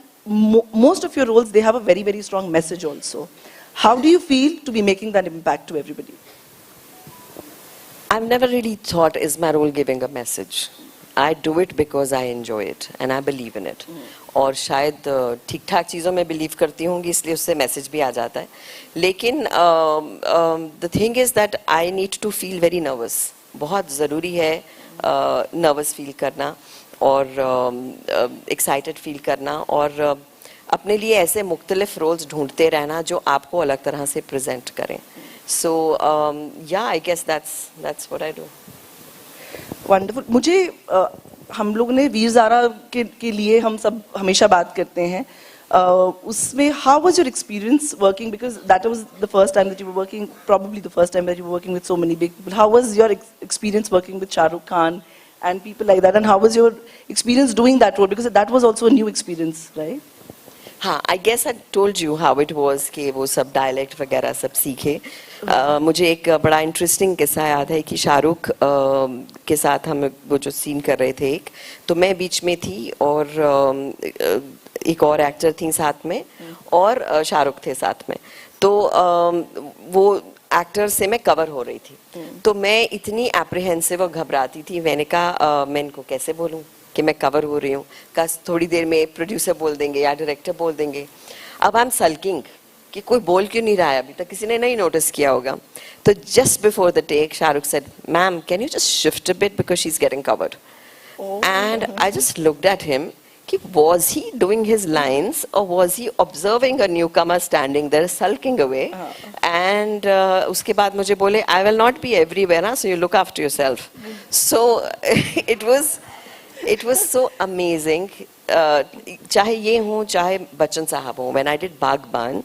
S3: most of your roles, they have a very, very strong message also. How do you feel to be making that impact to everybody?
S5: I've never really thought, is my role giving a message? I do it because I enjoy it and I believe in it. और शायद ठीक ठाक चीज़ों में believe करती होंगी इसलिए उससे मैसेज भी आ जाता है. लेकिन the thing is that I need to feel very nervous. बहुत ज़रूरी है nervous feel करना और excited feel करना और अपने लिए ऐसे मुख्तलिफ रोल्स ढूंढते रहना जो आपको अलग तरह से प्रेजेंट करें. So yeah, I guess that's what I do.
S3: Wonderful. मुझे हम लोग ने वीर ज़ारा के लिए हम सब हमेशा बात करते हैं. उसमें how was your experience working, because that was the first time that you were working, probably the first time that you were working with so many big people. How was your experience working with Shah Rukh Khan and people like that, and how was your experience doing that role, because that was also a new experience, right?
S5: हाँ, I guess I told you how it was कि वो सब dialect वगैरह सब सीखे. मुझे एक बड़ा इंटरेस्टिंग किस्सा याद है कि शाहरुख के साथ हम वो जो सीन कर रहे थे एक, तो मैं बीच में थी और एक और एक्टर थी साथ में और शाहरुख थे साथ में. तो वो एक्टर से मैं कवर हो रही थी. तो मैं इतनी एप्रीहेंसिव और घबराती थी. मैंने कहा मैं इनको कैसे बोलूँ कि मैं कवर हो रही हूँ. बस थोड़ी देर में प्रोड्यूसर बोल देंगे या डायरेक्टर बोल देंगे. अब आई एम सल्किंग कि कोई बोल क्यों नहीं रहा है, अभी तक किसी ने नहीं नोटिस किया होगा. तो just before the take Shahrukh said, ma'am can you just shift a bit because she is getting covered. And I just looked at him कि was he doing his lines or was he observing a newcomer standing there sulking away. And उसके बाद मुझे बोले I will not be everywhere, so you look after yourself. So it was so amazing. चाहे ये हो चाहे बच्चन साहब हो. When I did बागबान,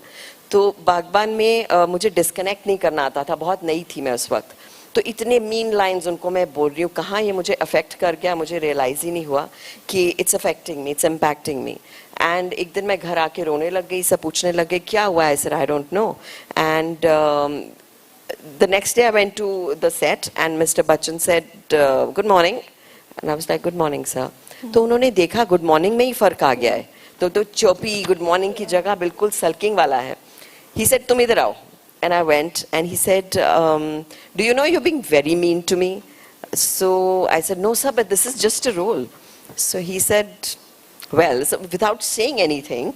S5: तो बागबान में मुझे डिस्कनेक्ट नहीं करना आता था, बहुत नई थी मैं उस वक्त. तो इतने मीन लाइंस उनको मैं बोल रही हूँ, कहाँ ये मुझे अफेक्ट कर गया मुझे रियलाइज ही नहीं हुआ कि it's affecting me, it's impacting me. And एक दिन मैं घर आके रोने लग गई. सब पूछने लग गए क्या हुआ है. Sir I don't know. And the next day I went to the set and mister Bachchan said good morning and I was like good morning sir. तो उन्होंने देखा गुड मॉर्निंग में ही फर्क आ गया है. तो चौपी गुड मॉर्निंग की जगह बिल्कुल सल्किंग वाला है. ही सेड तुम इधर आओ. And I went and he said, do you know you're being very mean to me? So I said, no sir, but this is just a role. So he said, well, so without saying anything,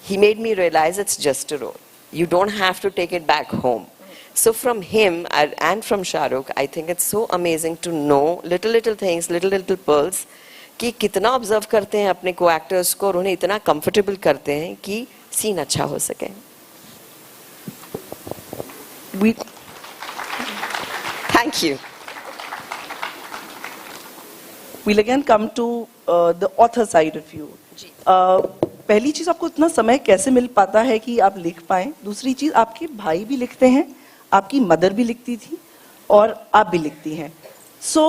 S5: he made me realize it's just a role. You don't have to take it back home. So from him and from Shah Rukh, I think it's so amazing to know little things, little pearls, कि कितना observe करते हैं अपने को actors को और उन्हें इतना कंफर्टेबल करते हैं कि सीन अच्छा हो सके. Thank you.
S3: We'll again come to the author side of you. पहली चीज आपको इतना समय कैसे मिल पाता है कि आप लिख पाएं. दूसरी चीज आपके भाई भी लिखते हैं, आपकी मदर भी लिखती थी और आप भी लिखती हैं. So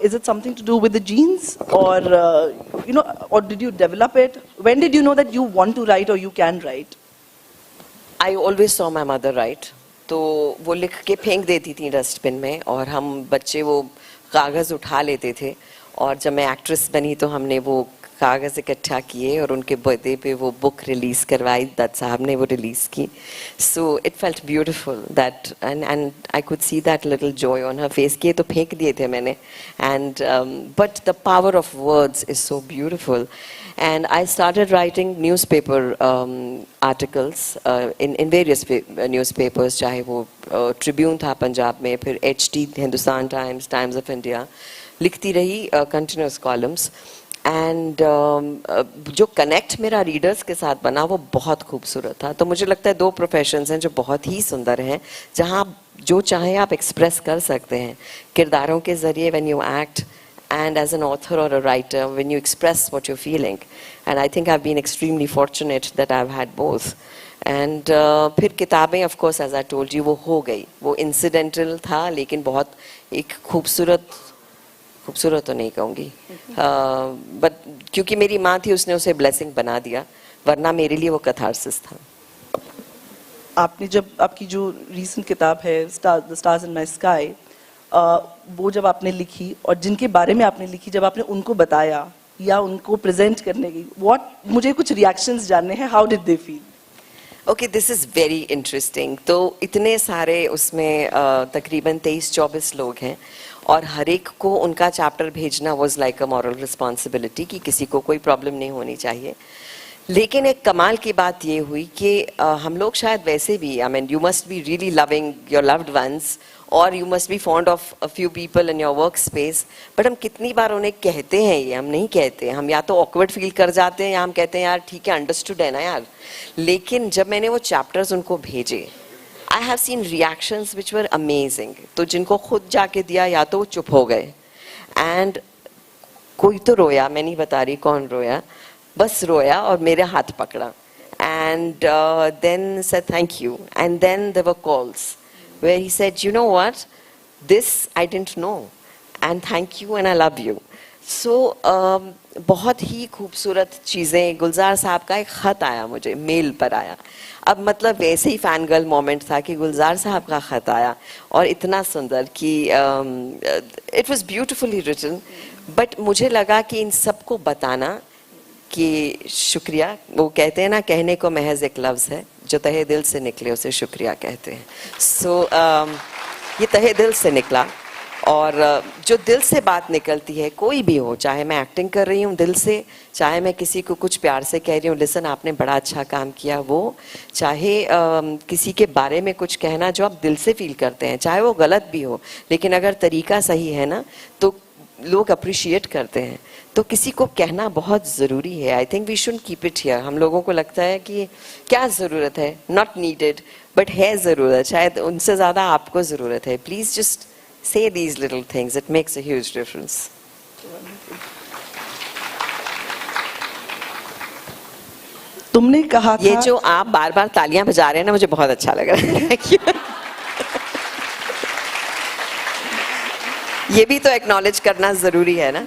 S3: is it something to do with the genes or or did you develop it? When did you know that you want to write or you can write?
S5: I always saw my mother write. तो वो लिख के फेंक देती थी dustbin में और हम बच्चे वो कागज़ उठा लेते थे. और जब मैं एक्ट्रेस बनी तो हमने वो कागज़ इकट्ठा किए और उनके बर्थडे पे वो बुक रिलीज़ करवाई. दत्त साहब ने वो रिलीज़ की. So it felt beautiful that and I could see that little Joy on her face. किए तो फेंक दिए थे मैंने. And but the power of words is so beautiful. And I started writing newspaper articles in various newspapers. चाहे वो Tribune था पंजाब में, फिर HT Hindustan times, times of India. लिखती रही continuous columns. And जो कनेक्ट मेरा रीडर्स के साथ बना वो बहुत खूबसूरत था. तो मुझे लगता है दो प्रोफेशंस हैं जो बहुत ही सुंदर हैं, जहाँ जो चाहे आप एक्सप्रेस कर सकते हैं किरदारों के ज़रिए. when you act and as an author or a writer, when you express what you're feeling. And I think I've been extremely fortunate that I've had both. And फिर किताबें of course as I told you वो हो गई. वो incidental था लेकिन बहुत एक खूबसूरत तो नहीं कहूँगी, but क्योंकि मेरी माँ थी उसने उसे blessing बना दिया, वरना मेरे लिए वो catharsis था.
S3: आपने जब आपकी जो recent किताब है The Stars in My Sky, वो जब आपने लिखी और जिनके बारे में आपने लिखी, जब आपने उनको बताया या उनको प्रेजेंट करने की, मुझे कुछ रिएक्शंस जानने हैं, how did they feel?
S5: Okay, this is very interesting. तो इतने सारे उसमें तकरीबन 23-24 लोग हैं और हर एक को उनका चैप्टर भेजना was like a moral responsibility कि किसी को कोई प्रॉब्लम नहीं होनी चाहिए। लेकिन एक कमाल की बात ये हुई कि हम लोग शायद वैसे भी, I mean you must be really loving your loved ones और you must be fond of a few people in your work space, but हम कितनी बार उन्हें कहते हैं, ये हम नहीं कहते। हम या तो ऑकवर्ड फील कर जाते हैं या हम कहते हैं यार ठीक है, अंडरस्टूड है ना यार। लेकिन जब मैंने वो चैप्टर्स उनको भेजे, आई have scene reactions which were amazing. तो जिनको खुद जाके दिया या तो वो चुप हो गए, एंड कोई तो रोया, मैं नहीं बता रही कौन रोया, बस रोया और मेरे हाथ पकड़ा, and then said thank you, and then there were calls where he said, you know what, this I didn't know, and thank you and I love you. So बहुत ही खूबसूरत चीज़ें। गुलजार साहब का एक ख़त आया मुझे, मेल पर आया। अब मतलब वैसे ही फैन गर्ल मोमेंट था कि गुलजार साहब का ख़त आया और इतना सुंदर कि it was beautifully written. But मुझे लगा कि इन सबको बताना कि शुक्रिया, वो कहते हैं ना, कहने को महज एक लफ्ज़ है, जो तहे दिल से निकले उसे शुक्रिया कहते हैं। सो ये तहे दिल से निकला, और जो दिल से बात निकलती है, कोई भी हो, चाहे मैं एक्टिंग कर रही हूँ दिल से, चाहे मैं किसी को कुछ प्यार से कह रही हूँ लिसन आपने बड़ा अच्छा काम किया, वो चाहे किसी के बारे में कुछ कहना जो आप दिल से फील करते हैं, चाहे वो गलत भी हो, लेकिन अगर तरीका सही है ना तो लोग अप्रिशिएट करते हैं। तो किसी को कहना बहुत ज़रूरी है। I think we should keep it here. हम लोगों को लगता है कि क्या ज़रूरत है, नॉट नीडेड, बट है ज़रूरत, शायद उनसे ज़्यादा आपको ज़रूरत है। Please just say these little things, it makes a huge difference.
S3: तुमने कहा था,
S5: ये जो आप बार बार तालियां बजा रहे हैं ना, मुझे बहुत अच्छा लग रहा है। ये भी तो एक्नॉलेज करना जरूरी है ना।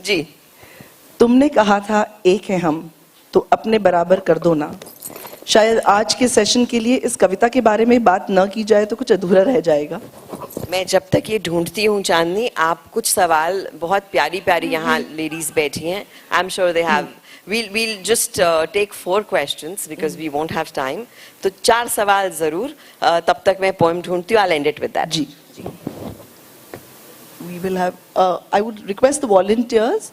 S5: जी,
S3: तुमने कहा था एक है हम तो अपने बराबर कर दो ना। शायद आज के सेशन के लिए इस कविता के बारे में बात न की जाए तो कुछ अधूरा रह जाएगा।
S5: मैं जब तक ये ढूंढती हूँ चांदनी, आप कुछ सवाल, बहुत प्यारी प्यारी यहाँ लेडीज बैठी हैं, आई am sure they have, we'll just take 4 questions because we won't have time. तो 4 सवाल जरूर, तब तक मैं पोएम ढूंढती हूँ, I'll end it with that.
S3: Ji, we will have, I would request the volunteers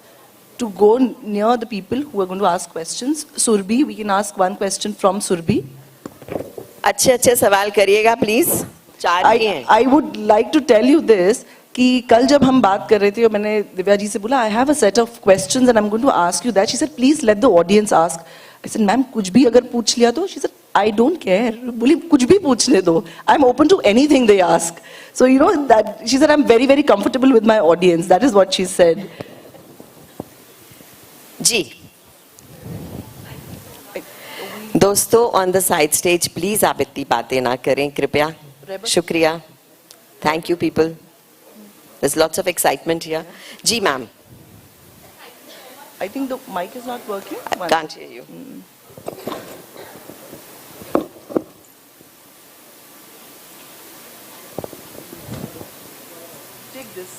S3: to go near the people who are going to ask questions. Surbhi, we can ask one question from Surbhi.
S5: अच्छे सवाल करिएगा please, 4 ही हैं।
S3: I would like to tell you this कि कल जब हम बात कर रहे थे और मैंने दिव्या जी से बोला I have a set of questions and I'm going to ask you that. She said please let the audience ask. I said ma'am कुछ भी अगर पूछ लिया तो? She said I don't care. बोली कुछ भी पूछने दो. I'm open to anything they ask. So you know that she said I'm very very comfortable with my audience. That is what she said.
S5: जी दोस्तों, on the side stage please आप इतनी बातें ना करें कृपया, शुक्रिया, thank you people, there's lots of excitement here. जी ma'am,
S3: I think the mic is not working.
S5: I can't hear you.
S3: Take this.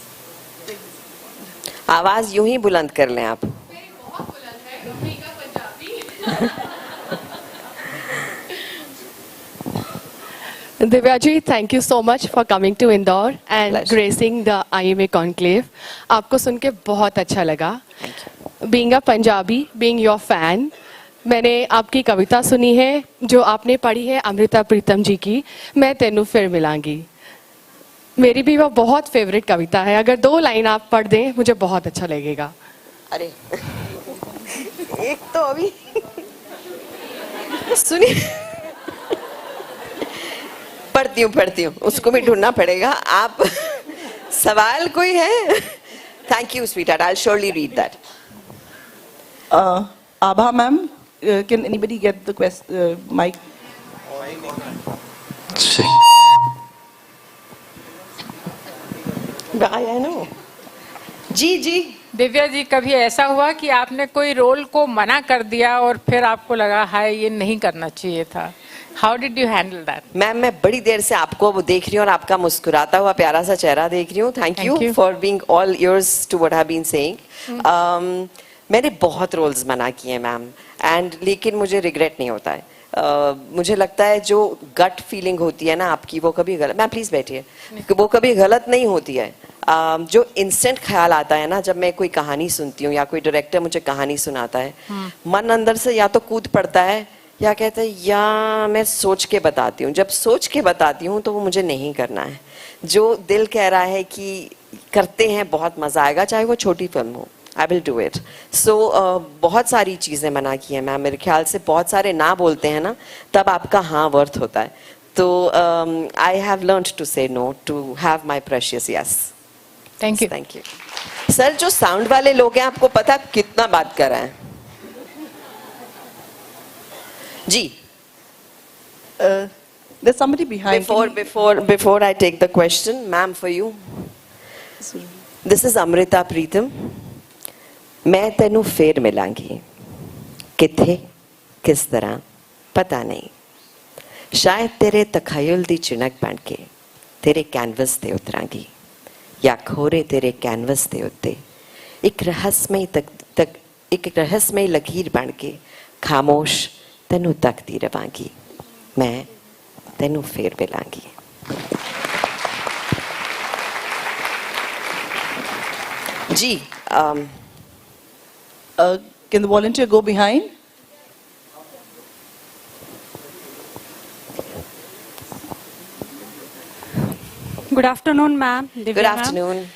S5: आवाज यूं ही बुलंद कर लें आप।
S4: Divya ji, thank you so much for coming to Indore and
S5: Pleasure.
S4: gracing the IMA conclave. आपको सुन के बहुत अच्छा लगा. Being a Punjabi, being your fan, मैंने आपकी कविता सुनी है जो आपने पढ़ी है अमृता प्रीतम जी की, मैं तेनू फिर मिलांगी. मेरी भी वो बहुत फेवरेट कविता है. अगर 2 लाइन आप पढ़ दें मुझे बहुत अच्छा लगेगा.
S5: अरे एक तो अभी सुनिए, पढ़ती हूँ, उसको भी ढूंढना पड़ेगा. आप सवाल कोई है? Thank you sweetheart, I will surely read that.
S3: Abha ma'am, can anybody get the mic?
S5: I know. जी
S12: दिव्या जी, कभी ऐसा हुआ कि आपने कोई रोल को मना कर दिया और फिर आपको लगा हाय ये नहीं करना चाहिए था, How did you handle that?
S5: Ma'am मैं बड़ी देर से आपको वो देख रही हूँ और आपका मुस्कुराता हुआ प्यारा सा चेहरा देख रही हूँ. Thank you for being all ears to what I've been saying. मैंने बहुत रोल्स मना किए हैं मैम, एंड लेकिन मुझे रिग्रेट नहीं होता है. मुझे लगता है जो गट फीलिंग होती है ना आपकी, वो कभी गलत, मैम प्लीज बैठिए, वो कभी गलत नहीं होती है. जो इंस्टेंट ख्याल आता है ना जब मैं कोई कहानी सुनती हूँ या कोई डायरेक्टर मुझे कहानी सुनाता है, मन अंदर से या तो कूद पड़ता है या कहता है या मैं सोच के बताती हूँ. जब सोच के बताती हूँ तो वो मुझे नहीं करना है. जो दिल कह रहा है कि करते हैं बहुत मजा आएगा, चाहे वो छोटी फिल्म हो, I will do it. So बहुत सारी चीज़ें मना की हैं मैम. मेरे ख्याल से बहुत सारे ना बोलते हैं ना तब आपका हाँ वर्थ होता है. तो I have learned to say no to have my precious yes.
S12: Thank you.
S5: Thank you. Sir जो साउंड वाले लोग हैं आपको पता कितना बात कर रहे हैं? जी.
S3: There's somebody behind.
S5: Before I take the question, ma'am, for you. This is Amrita Pritam. मैं तेनू फेर मिलांगी, किथे किस तरह पता नहीं, शायद तेरे तखयल दी चिनक बन के तेरे कैनवस ते उतरांगी, या खोरे तेरे कैनवस ते उत्ते एक रहस्यमय लकीर बन के खामोश तेनू तकती रवांगी. मैं तेनू फेर मिलांगी. जी.
S3: Can the volunteer go behind?
S13: Good afternoon, ma'am. Divya
S5: Good afternoon.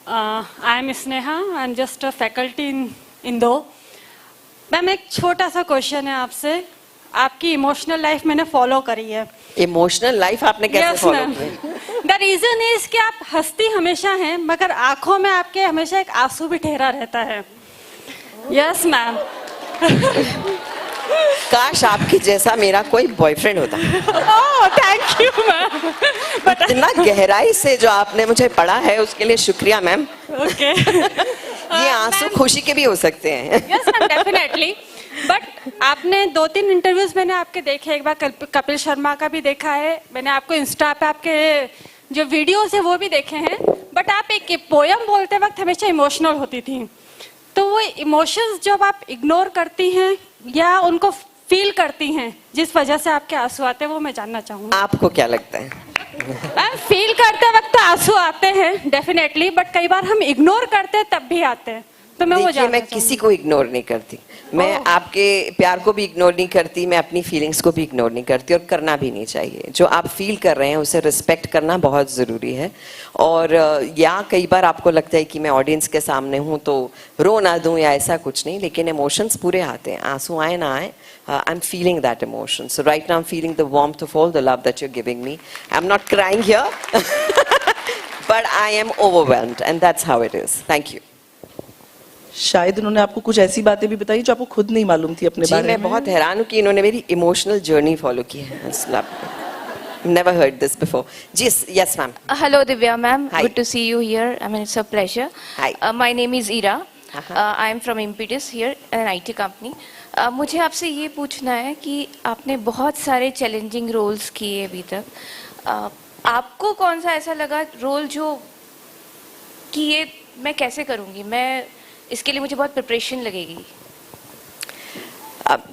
S13: I am Sneha. I am just a faculty in Indore. Ma'am एक छोटा सा क्वेश्चन है आपसे. आपकी इमोशनल लाइफ मैंने फॉलो करी है.
S5: इमोशनल लाइफ आपने कैसे फॉलो की?
S13: द रीजन इज कि आप हंसती हमेशा हैं मगर आंखों में आपके हमेशा एक आंसू भी ठहरा रहता है. Yes ma'am.
S5: काश आपकी जैसा मेरा कोई बॉयफ्रेंड होता.
S13: Oh thank you ma'am.
S5: इतना गहराई से जो आपने मुझे पढ़ा है उसके लिए शुक्रिया मैम.
S13: ओके.
S5: ये आंसू खुशी के भी हो सकते हैं.
S13: Yes ma'am definitely. बट आपने 2-3 इंटरव्यूज मैंने आपके देखे. एक बार कपिल शर्मा का भी देखा है, मैंने आपको इंस्टा पे आपके जो वीडियोस है वो भी देखे हैं. बट आप एक पोयम बोलते वक्त हमेशा इमोशनल होती थी. तो वो इमोशंस जब आप इग्नोर करती हैं या उनको फील करती हैं जिस वजह से आपके आंसू आते हैं, वो मैं जानना चाहूँगी.
S5: आपको क्या लगता है?
S13: फील करते वक्त तो आंसू आते हैं डेफिनेटली, बट कई बार हम इग्नोर करते हैं तब भी आते हैं. तो मैं वो जानना
S5: मैं किसी को इग्नोर नहीं करती. मैं आपके प्यार को भी इग्नोर नहीं करती, मैं अपनी फीलिंग्स को भी इग्नोर नहीं करती, और करना भी नहीं चाहिए. जो आप फील कर रहे हैं उसे रिस्पेक्ट करना बहुत ज़रूरी है. और या कई बार आपको लगता है कि मैं ऑडियंस के सामने हूँ तो रो ना दूँ या ऐसा कुछ नहीं, लेकिन इमोशंस पूरे आते हैं, आंसू आए ना आए. I am feeling that emotion. So right now I am feeling the warmth of all the love that you are giving me. I am not crying here but I am overwhelmed and that's how it is. Thank you.
S3: शायद उन्होंने आपको कुछ ऐसी बातें भी बताई जो आपको खुद नहीं मालूम थी अपने बारे में.
S5: मैं बहुत हैरान हूँ कि इन्होंने मेरी इमोशनल जर्नी फॉलो की है. Never heard this before. Yes, ma'am.
S14: Hello, Divya, ma'am.
S5: Hi.
S14: Good to see you here. I mean, it's a pleasure.
S5: Hi.
S14: My name is Ira. I am from Impetus here, an IT company. मुझे आपसे ये पूछना है कि आपने बहुत सारे challenging roles किए अभी तक. आपको कौन सा ऐसा लगा रोल जो कि ये मैं कैसे करूँगी, मैं इसके लिए मुझे बहुत प्रिपरेशन लगेगी?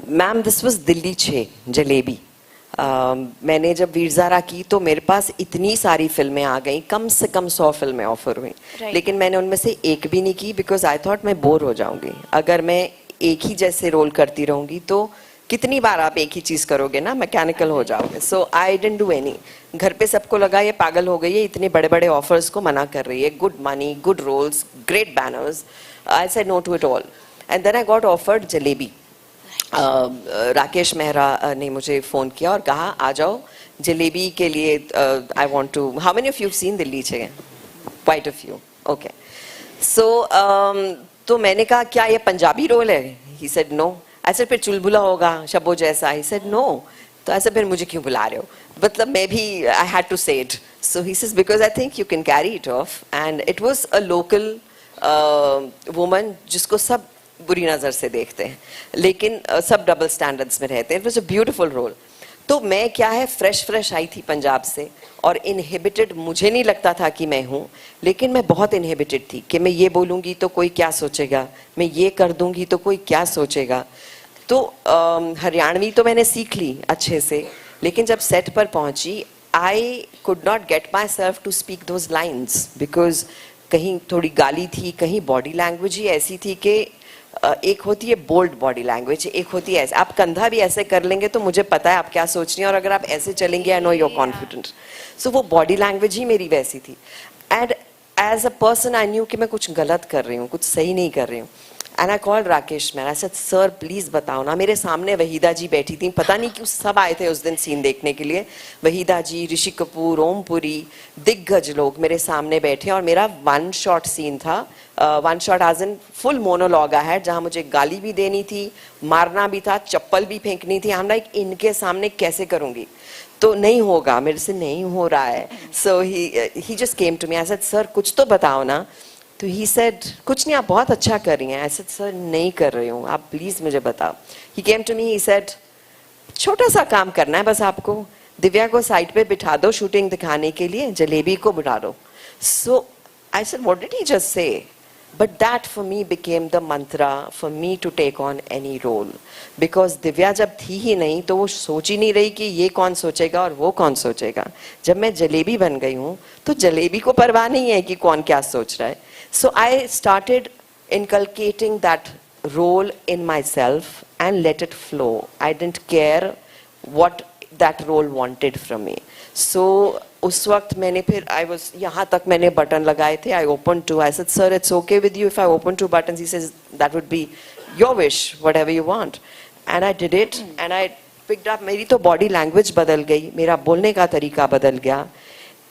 S5: Ma'am this was Delhi 6 jalebi. मैंने जब वीर ज़ारा की तो मेरे पास इतनी सारी फिल्में आ गई, कम से कम 100 फिल्में ऑफर हुई. लेकिन मैंने उनमें से एक भी नहीं की बिकॉज आई थॉट मैं बोर हो जाऊंगी. अगर मैं एक ही जैसे रोल करती रहूंगी तो कितनी बार आप एक ही चीज़ करोगे ना, मैकेनिकल हो जाओगे. सो आई डिडंट डू एनी. घर पे सबको लगा ये पागल हो गई है, इतने बड़े बड़े ऑफर्स को मना कर रही है. Good money, good roles, great banners. I said no to it all. And then I got offered jalebi. Rakesh Mehra ने मुझे फ़ोन किया और कहा आ जाओ जलेबी के लिए. I want to. How many of you have seen Delhi 6? Quite a few. Okay. So तो मैंने कहा क्या ये पंजाबी रोल है? He said no. I said फिर चुलबुला होगा शब्बो जैसा? He said no. तो ऐसे फिर मुझे क्यों बुला रहे हो? मतलब मैं भी I had to say it. So he says because I think you can carry it off. And it was a local woman जिसको सब बुरी नज़र से देखते हैं, लेकिन सब डबल स्टैंडर्ड्स में रहते हैं. It was a beautiful role. तो मैं क्या है फ्रेश आई थी पंजाब से और इनहिबिटेड मुझे नहीं लगता था कि मैं हूँ, लेकिन मैं बहुत इनहिबिटेड थी कि मैं ये बोलूँगी तो कोई क्या सोचेगा, मैं ये कर दूँगी तो कोई क्या सोचेगा। तो हरियाणवी तो मैंने सीख ली अच्छे से, लेकिन जब सेट पर पहुँची I could not get myself to speak those lines because कहीं थोड़ी गाली थी, कहीं बॉडी लैंग्वेज ही ऐसी थी कि एक होती है बोल्ड बॉडी लैंग्वेज, एक होती है ऐसे आप कंधा भी ऐसे कर लेंगे तो मुझे पता है आप क्या सोच रही हैं, और अगर आप ऐसे चलेंगे I know you are confident. So वो बॉडी लैंग्वेज ही मेरी वैसी थी। And as a person I knew कि मैं कुछ गलत कर रही हूँ, कुछ सही नहीं कर रही हूँ। And I called Rakesh man, I said sir please बताओ ना। मेरे सामने वहीदा जी बैठी थी, पता नहीं क्यों सब आए थे उस दिन सीन देखने के लिए। वहीदा जी, ऋषि कपूर, ओम पुरी, दिग्गज लोग मेरे सामने बैठे और मेरा वन शॉट सीन था। One shot as in full monologue है जहाँ मुझे गाली भी देनी थी, मारना भी था, चप्पल भी फेंकनी थी। हम लाइक इनके सामने कैसे करूँगी, तो नहीं होगा, मेरे से नहीं हो रहा है। So he just came to me, I said sir कुछ तो बताओ ना। तो ही सेड कुछ नहीं, आप बहुत अच्छा कर रही हैं। आई सेड सर नहीं कर रही हूँ, आप प्लीज मुझे बताओ। ही केम टू मी, ही सेड छोटा सा काम करना है बस आपको, दिव्या को साइड पे बिठा दो शूटिंग दिखाने के लिए, जलेबी को बिठा दो। So I said what did he just say? But that for me became the mantra for me to take on any role. Because Divya जब थी ही नहीं तो वो सोच ही नहीं रही कि ये कौन सोचेगा और वो कौन सोचेगा। जब मैं जलेबी बन गई हूँ तो जलेबी को परवाह नहीं है कि कौन क्या सोच रहा है। So I started inculcating that role in myself and let it flow. I didn't care what that role wanted from me. So उस वक्त मैंने फिर आई वॉज यहाँ तक मैंने बटन लगाए थे। I open two, I said sir it's okay with you if I open two button? He says that would be your wish, whatever you want. And I did it and I picked up. मेरी तो body language बदल गई, मेरा बोलने का तरीका बदल गया।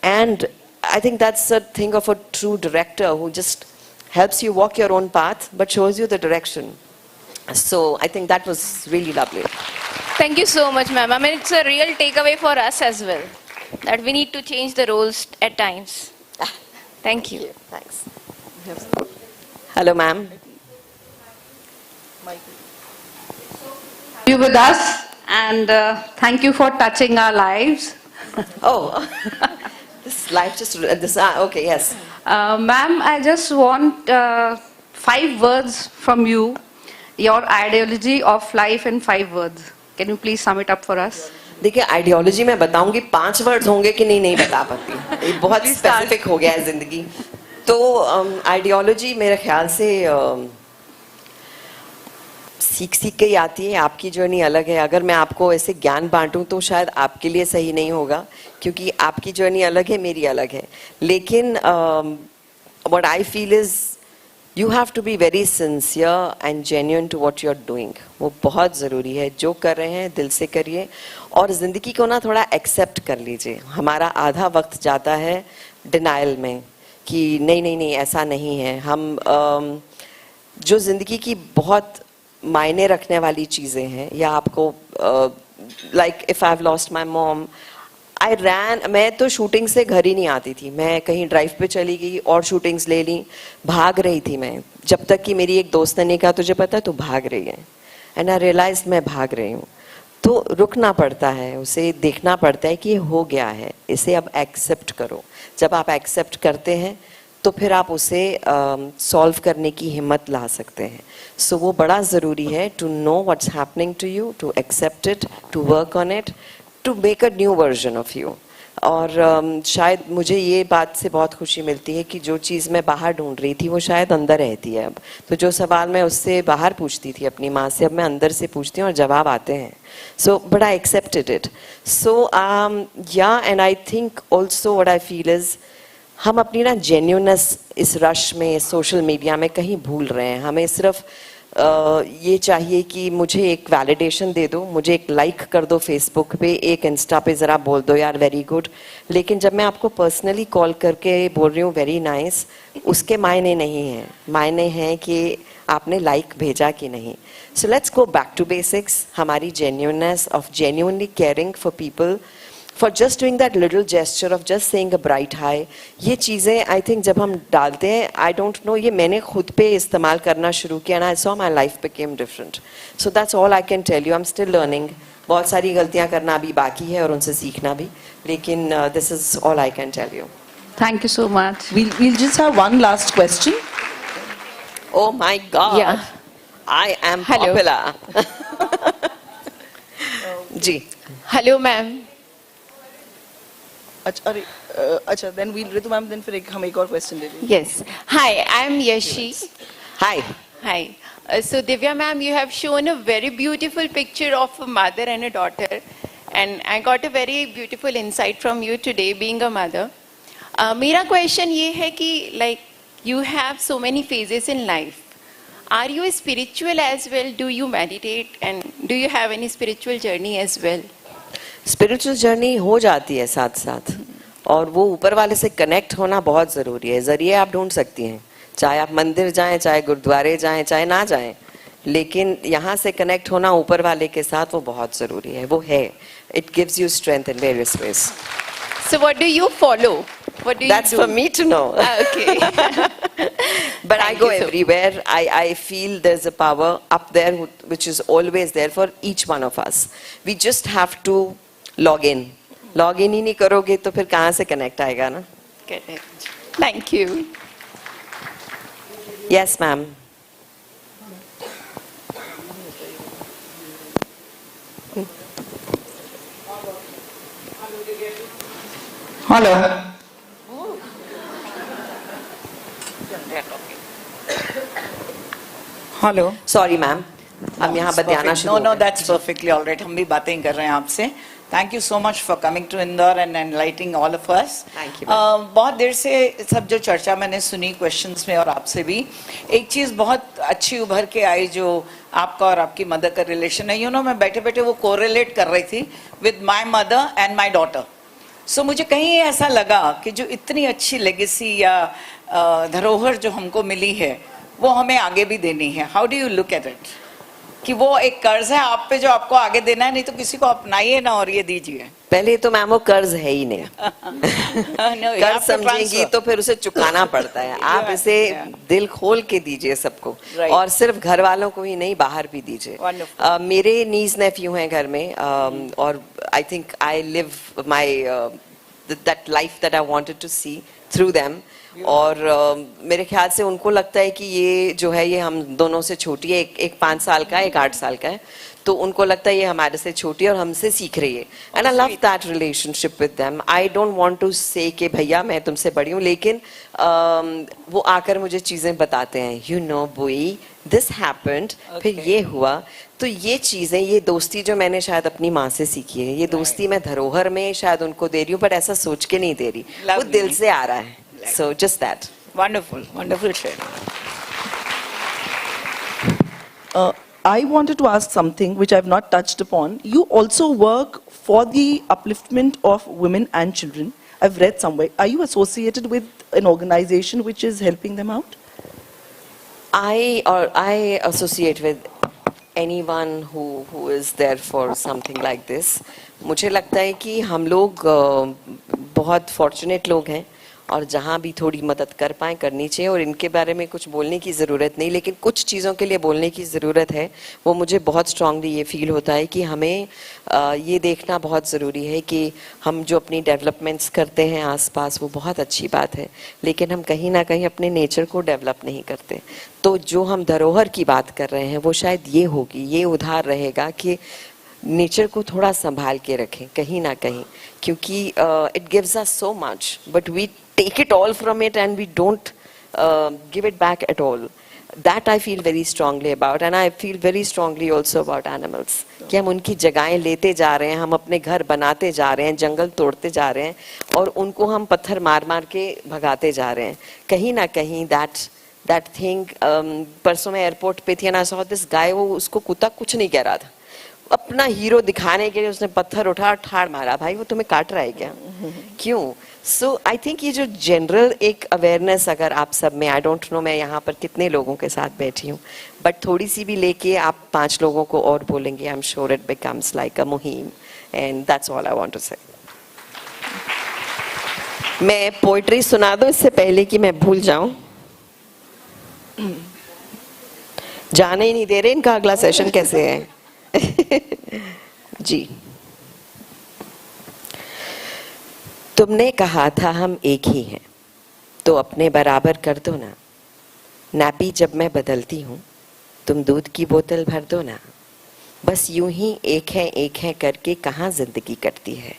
S5: And I think that's a thing of a true director who just helps you walk your own path but shows you the direction. So I think that was really lovely.
S14: Thank you so much, ma'am. I mean, it's a real takeaway for us as well, that we need to change the roles at times. Thank you.
S5: Thanks. Hello, ma'am.
S15: You with us, and thank you for touching our lives.
S5: Oh, this life just this. Okay, yes.
S15: Ma'am, I just want 5 words from you. Your ideology of life in 5 words. Can you please sum it up for us?
S5: देखिए ideology मैं बताऊंगी 5 words होंगे कि नहीं बता पाती, ये बहुत स्पेसिफिक हो गया है जिंदगी। तो आइडियोलॉजी मेरे ख्याल से सीख के ही आती है। आपकी जर्नी अलग है। अगर मैं आपको ऐसे ज्ञान बांटूं तो शायद आपके लिए सही नहीं होगा, क्योंकि आपकी जर्नी अलग है, मेरी अलग है। लेकिन what I feel is you have to be very sincere and genuine to what you are doing. वो बहुत ज़रूरी है। जो कर रहे हैं दिल से करिए और ज़िंदगी को ना थोड़ा एक्सेप्ट कर लीजिए। हमारा आधा वक्त जाता है डिनाइल में कि नहीं ऐसा नहीं है। हम जो ज़िंदगी की बहुत मायने रखने वाली चीज़ें हैं, या आपको like if I have lost my mom, I ran. मैं तो शूटिंग से घर ही नहीं आती थी, मैं कहीं ड्राइव पे चली गई और शूटिंग्स ले ली, भाग रही थी मैं, जब तक कि मेरी एक दोस्त ने कहा तुझे पता है तू भाग रही है। एंड आई रियलाइज मैं भाग रही हूँ। तो रुकना पड़ता है, उसे देखना पड़ता है कि ये हो गया है, इसे अब एक्सेप्ट करो। जब आप एक्सेप्ट करते हैं तो फिर आप उसे सॉल्व करने की हिम्मत ला सकते हैं। सो वो बड़ा ज़रूरी है to know what's happening to you, to accept it, to work on it, to make a new version of you. और शायद मुझे ये बात से बहुत खुशी मिलती है कि जो चीज़ मैं बाहर ढूंढ रही थी वो शायद अंदर रहती है अब। तो जो सवाल मैं उससे बाहर पूछती थी अपनी माँ से, अब मैं अंदर से पूछती हूँ और जवाब आते हैं। So but I accepted it. So yeah and I think also what I feel is हम अपनी ना जेन्युइननेस इस रश में, सोशल मीडिया में कहीं भूल रहे हैं। हमें सिर्फ ये चाहिए कि मुझे एक वैलिडेशन दे दो, मुझे एक लाइक कर दो फेसबुक पे, एक इंस्टा पे ज़रा बोल दो यार वेरी गुड। लेकिन जब मैं आपको पर्सनली कॉल करके बोल रही हूँ वेरी नाइस, उसके मायने नहीं हैं। मायने हैं कि आपने लाइक भेजा कि नहीं। So let's go back to basics. हमारी genuineness of genuinely caring for people, for just doing that little gesture of just saying a bright hi, ये चीज़ें I think जब हम डालते हैं, I don't know, ये मैंने खुद पे इस्तेमाल करना शुरू किया and I saw my life became different. So that's all I can tell you. I'm still learning. बहुत सारी गलतियां करना अभी बाकी है और उनसे सीखना भी, लेकिन this is all I can tell you.
S15: Thank you so much.
S3: We'll just have one last question.
S5: Oh my God.
S14: Yeah.
S5: I am
S14: Hello.
S5: popular. जी.
S14: Hello ma'am.
S3: अच्छा अरे अच्छा then we'll Ritu ma'am then फिर हम एक और question ले लेंगे.
S14: Yes. Hi, I am Yashi.
S5: Hi.
S14: Hi. So Divya ma'am, you have shown a very beautiful picture of a mother and a daughter, and I got a very beautiful insight from you today, being a mother. मेरा question ये है कि like you have so many phases in life. Are you spiritual as well? Do you meditate and do you have any spiritual journey as well?
S5: Spiritual journey हो जाती है साथ साथ, और वो ऊपर वाले से कनेक्ट होना बहुत ज़रूरी है. ज़रिए आप ढूंढ सकती हैं, चाहे आप मंदिर जाएं, चाहे गुरुद्वारे जाएं, चाहे ना जाएं, लेकिन यहाँ से कनेक्ट होना ऊपर वाले के साथ वो बहुत ज़रूरी है. वो है, it gives you strength in various ways.
S14: So what do you follow? What do you
S5: That's
S14: do?
S5: for me to know.
S14: Okay.
S5: But I go everywhere. I feel there's a power up there which is always there for each one of us. We just have to log in. Log in ही नहीं करोगे तो फिर कहाँ से connect आएगा ना?
S14: Correct. Thank you.
S5: Yes, ma'am.
S16: Hello. Hello.
S5: Sorry ma'am, हम यहाँ बतियाना शुरू.
S16: No that's perfectly alright. हम भी बातें कर रहे हैं आपसे. Thank you so much for coming to Indore and enlightening all of us.
S5: Thank you.
S16: बहुत देर से सब जो चर्चा मैंने सुनी क्वेश्चंस में और आपसे भी, एक चीज़ बहुत अच्छी उभर के आई जो आपका और आपकी मदर का रिलेशन है. यू नो, मैं बैठे बैठे वो कोरिलेट कर रही थी with my mother and my daughter. So मुझे कहीं ऐसा लगा कि जो इतनी अच्छी लेगेसी या धरोहर जो हमको मिली है वो हमें आगे भी देनी है. How do you look at it? कि वो एक कर्ज है आप पे जो आपको आगे देना है, नहीं तो किसी को अपनाइए ना और ये दीजिए.
S5: पहले तो मैम वो कर्ज है ही नहीं. कर्ज समझेंगी तो फिर उसे चुकाना पड़ता है. आप इसे दिल खोल के दीजिए सबको, और सिर्फ घर वालों को ही नहीं, बाहर भी दीजिए. मेरे नीज नेफ्यू हैं घर में, और I think I live my that life that I wanted to see through them. और मेरे ख्याल से उनको लगता है कि ये जो है ये हम दोनों से छोटी है. एक 5 साल का है, एक 8 साल का है, तो उनको लगता है ये हमारे से छोटी है और हमसे सीख रही है. And I love that relationship with them. I don't want to say कि भैया मैं तुमसे बड़ी हूँ, लेकिन वो आकर मुझे चीज़ें बताते हैं. You know Bui, this happened, फिर ये हुआ. तो ये चीज़ें, ये दोस्ती जो मैंने शायद अपनी माँ से सीखी है, ये दोस्ती मैं धरोहर में शायद उनको दे रही हूँ, बट ऐसा सोच के नहीं दे रही, वो दिल से आ रहा है. So just that.
S16: Wonderful, wonderful share.
S3: I wanted to ask something which I've not touched upon. You also work for the upliftment of women and children. I've read somewhere. Are you associated with an organization which is helping them out?
S5: I associate with anyone who is there for something like this. मुझे लगता है कि हम लोग बहुत fortunate लोग हैं, और जहाँ भी थोड़ी मदद कर पाएँ करनी चाहिए. और इनके बारे में कुछ बोलने की ज़रूरत नहीं, लेकिन कुछ चीज़ों के लिए बोलने की ज़रूरत है. वो मुझे बहुत स्ट्रांगली ये फील होता है कि हमें ये देखना बहुत ज़रूरी है कि हम जो अपनी डेवलपमेंट्स करते हैं आसपास, वो बहुत अच्छी बात है, लेकिन हम कहीं ना कहीं अपने नेचर को डेवलप नहीं करते. तो जो हम धरोहर की बात कर रहे हैं वो शायद ये होगी, ये उधार रहेगा कि नेचर को थोड़ा संभाल के रखें कहीं ना कहीं, क्योंकि it gives us so much, but we take it all from it and we don't give it back at all. That I feel very strongly about, and I feel very strongly also about animals. कि हम उनकी जगहें लेते जा रहे हैं, हम अपने घर बनाते जा रहे हैं, जंगल तोड़ते जा रहे हैं, और उनको हम पत्थर मार मार के भगाते जा रहे हैं. कहीं ना कहीं that thing, परसों मैं एयरपोर्ट पे थी and I saw this guy, वो उसको कुत्ता कुछ नहीं कह रहा था, अपना हीरो दिखाने के लिए उसने पत्थर उठा, ठाड़ मारा. भाई वो तुम्हें काट रहा है क्या? क्यों? सो आई थिंक ये जो जनरल एक अवेयरनेस अगर आप सब में, आई डोंट नो मैं यहाँ पर कितने लोगों के साथ बैठी हूँ, बट थोड़ी सी भी लेके आप 5 लोगों को और बोलेंगे, I am sure it becomes like a मुहिम. And that's all I want to say. मैं पोइट्री सुना दूं इससे पहले कि मैं भूल जाऊं? जाने ही नहीं दे रहे, इनका अगला सेशन कैसे है? जी, तुमने कहा था हम एक ही हैं, तो अपने बराबर कर दो ना। नैपी जब मैं बदलती हूँ, तुम दूध की बोतल भर दो ना। बस यूं ही एक है करके कहाँ जिंदगी कटती है।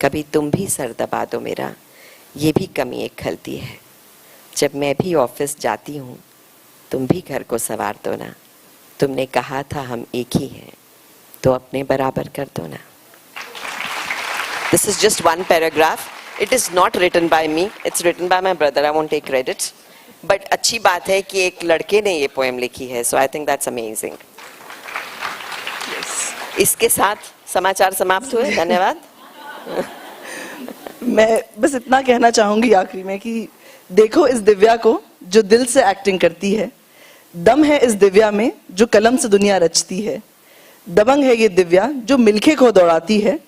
S5: कभी तुम भी सर दबा दो मेरा, ये भी कमी एक खलती है। जब मैं भी ऑफिस जाती हूँ, तुम भी घर को संवार दो ना। तुमने कहा था हम एक ही हैं, तो अपने बराबर कर दो ना। This is just one paragraph. It is not written by me. It's written by my brother. I won't take credit. But अच्छी बात है कि एक लड़के ने ये पोएम लिखी है. So I think that's amazing. इसके साथ समाचार समाप्त हुए. धन्यवाद.
S3: मैं बस इतना कहना चाहूंगी आखिरी में कि देखो इस दिव्या को जो दिल से एक्टिंग करती है. दम है इस दिव्या में जो कलम से दुनिया रचती है. दबंग है ये दिव्या जो मिलके को दौड़ाती है.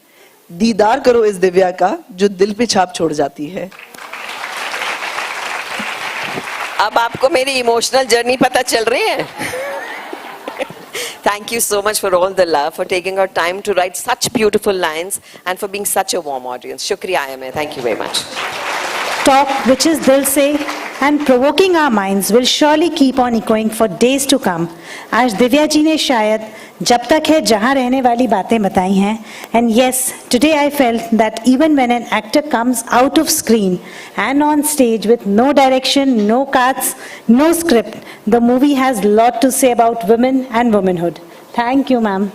S3: दीदार करो इस दिव्या का जो दिल पे छाप छोड़ जाती है.
S5: अब आपको मेरी इमोशनल जर्नी पता चल रही है. Thank you so much for all the love, for taking our time to write such beautiful lines and for being such a warm audience. Shukriya Aime. Thank you very much.
S1: Talk which is dil se and provoking our minds will surely keep on echoing for days to come. आज दिव्या जी ने शायद जब तक है जहाँ रहने वाली बातें बताई हैं. And yes, today I felt that even when an actor comes out of screen and on stage with no direction, no cuts, no script, the movie has a lot to say about women and womanhood. Thank you, ma'am.